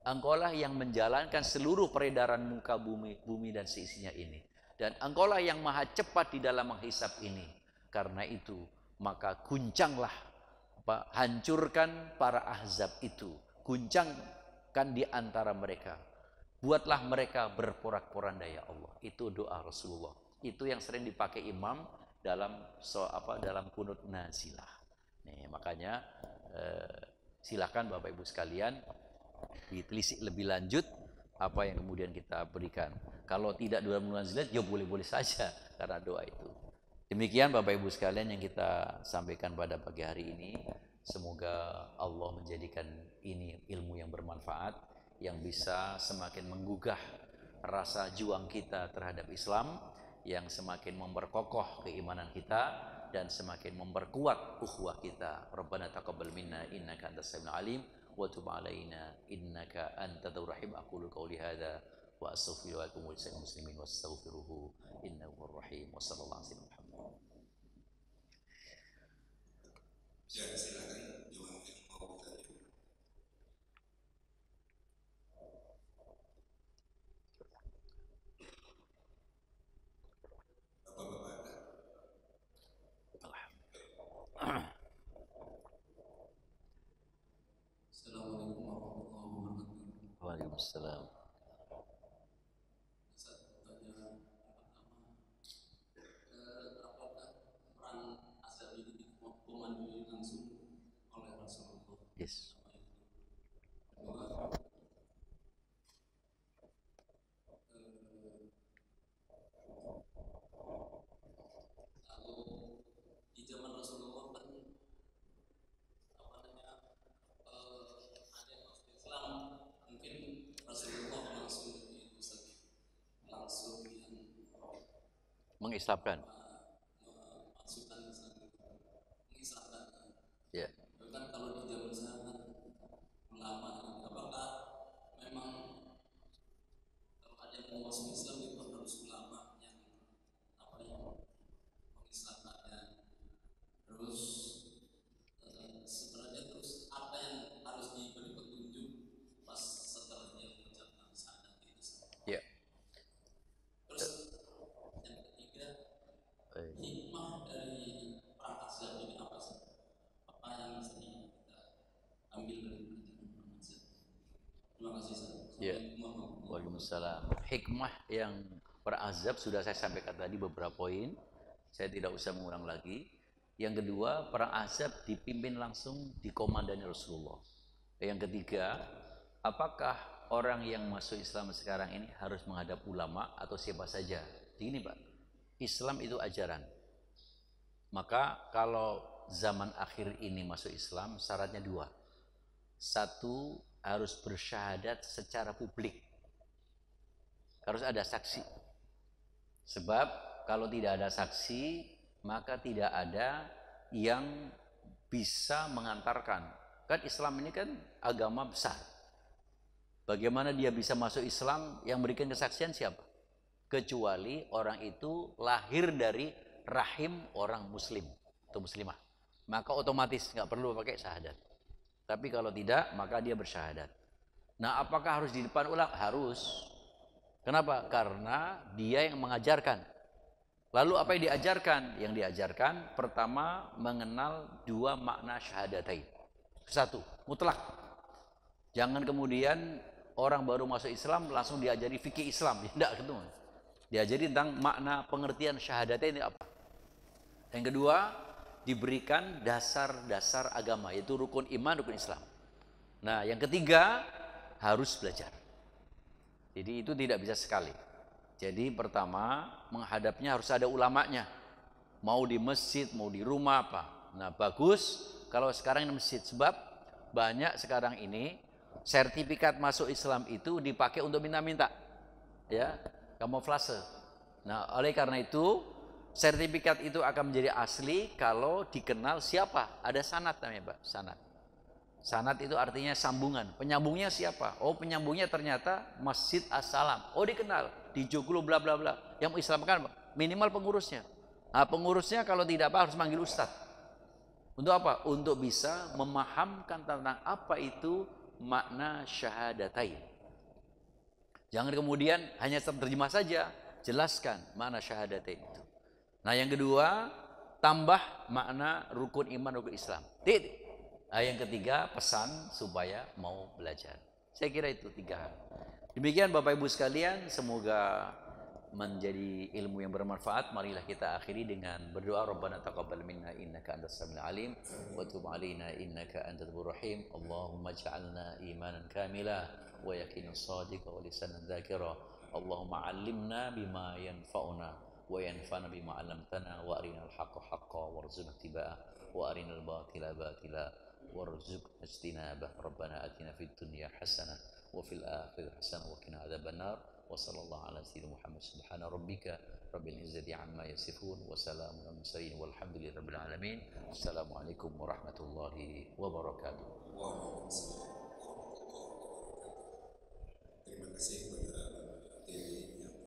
Engkaulah yang menjalankan seluruh peredaran muka bumi dan seisinya ini, dan Engkaulah yang maha cepat di dalam menghisap ini. Karena itu maka guncanglah, hancurkan para ahzab itu, guncangkan di antara mereka, buatlah mereka berporak-poranda ya Allah. Itu doa Rasulullah, itu yang sering dipakai imam dalam dalam kunut nazilah. Nih, makanya silakan Bapak Ibu sekalian ditelisik lebih lanjut apa yang kemudian kita berikan. Kalau tidak dalam nazilah ya boleh-boleh saja karena doa itu. Demikian Bapak Ibu sekalian yang kita sampaikan pada pagi hari ini. Semoga Allah menjadikan ini ilmu yang bermanfaat, yang bisa semakin menggugah rasa juang kita terhadap Islam, yang semakin memperkokoh keimanan kita dan semakin memperkuat ukhuwah kita. Rabbana taqabbal minna innaka antas samiul alim wa tub alaina innaka antat rahim. Aqulu qouli hadza wa astaghfiru lakum wa lisal muslimin wastaghfiruhu innahu rahim. Wa sallallahu alaihi wasallam. Ya, silakan jawab yang mau tadi. Bapak-bapak. Assalamualaikum warahmatullahi wabarakatuh. Waalaikumsalam. Yes. Di zaman Rasulullah kan ada yang masuk Islam, mungkin Rasulullah langsung Mengislamkan. mengislamkan. Ya. Kan kalau di zaman sekarang ulama, apakah memang kalau ada yang mau masuk Islam itu harus ulama yang mengislamkannya? Terus sebenarnya terus apa yang harus diberi petunjuk pas setelah dia mengucapkan syahadat itu? Ya. Terus yang ketiga, hikmah dari perang Ahzab ini apa sih? Apa yang bisa kita ambil dari perang Ahzab? Terima kasih. Ya. Waalaikumsalam. Hikmah yang perang Ahzab sudah saya sampaikan tadi beberapa poin, saya tidak usah mengulang lagi. Yang kedua, perang Ahzab dipimpin langsung, dikomandani Rasulullah. Yang ketiga, apakah orang yang masuk Islam sekarang ini harus menghadap ulama atau siapa saja? Begini Pak, Islam itu ajaran. Maka kalau zaman akhir ini masuk Islam, syaratnya dua. Satu, harus bersyahadat secara publik. Harus ada saksi. Sebab kalau tidak ada saksi, maka tidak ada yang bisa mengantarkan. Kan Islam ini kan agama besar. Bagaimana dia bisa masuk Islam, yang berikan kesaksian siapa? Kecuali orang itu lahir dari rahim orang muslim atau muslimah. Maka otomatis nggak perlu pakai syahadat. Tapi kalau tidak, maka dia bersyahadat. Nah, apakah harus di depan ulama? Harus. Kenapa? Karena dia yang mengajarkan. Lalu apa yang diajarkan? Yang diajarkan pertama mengenal dua makna syahadatain. Satu, mutlak. Jangan kemudian orang baru masuk Islam langsung diajari fikih Islam. Tidak, ketemu. Diajari tentang makna pengertian syahadatain ini apa. Yang kedua, diberikan dasar-dasar agama, yaitu rukun iman, rukun Islam. Nah, yang ketiga, harus belajar. Jadi itu tidak bisa sekali. Jadi pertama, menghadapnya harus ada ulamanya. Mau di masjid, mau di rumah apa. Nah, bagus kalau sekarang di masjid, sebab banyak sekarang ini sertifikat masuk Islam itu dipakai untuk minta-minta. Ya, kamuflase. Nah, oleh karena itu sertifikat itu akan menjadi asli kalau dikenal siapa. Ada sanad namanya, Pak, sanad. Sanad itu artinya sambungan. Penyambungnya siapa? Oh, penyambungnya ternyata Masjid As-Salam. Oh, dikenal di Joglo bla bla bla. Yang Islamkan minimal pengurusnya. Nah, pengurusnya kalau tidak apa harus manggil ustadz. Untuk apa? Untuk bisa memahamkan tentang apa itu makna syahadatain. Jangan kemudian hanya terjemah saja, jelaskan makna syahadatain itu. Nah, yang kedua, tambah makna rukun iman, rukun Islam. Titik. Nah, yang ketiga, pesan supaya mau belajar. Saya kira itu 3 hal. Demikian Bapak Ibu sekalian, semoga menjadi ilmu yang bermanfaat. Marilah kita akhiri dengan berdoa, Rabbana taqabbal minna innaka antas samiul alim wa tub alaina innaka antat tawwabur rahim. Allahumma ij'alna imanan kamila wa yaqinan shadiqa wa lisanan dzakira. Allahumma 'allimna bima yanfa'una wa yanfa'na bima 'allamtana wa arinal haqqa haqqan warzuqna ittiba'ah wa arinal batila batila warzuqna ijtinabah. Rabbana atina fid dunya hasanah wa fil akhirati hasanah wa qina adzabannar. Wa sallallahu ala sayyidina Muhammad subhana rabbika rabbil izzati amma yasifun wa salamun alal mursalin walhamdulillahi rabbil alamin. Assalamualaikum warahmatullahi wabarakatuh. Waalaikumsalam. Terima kasih kepada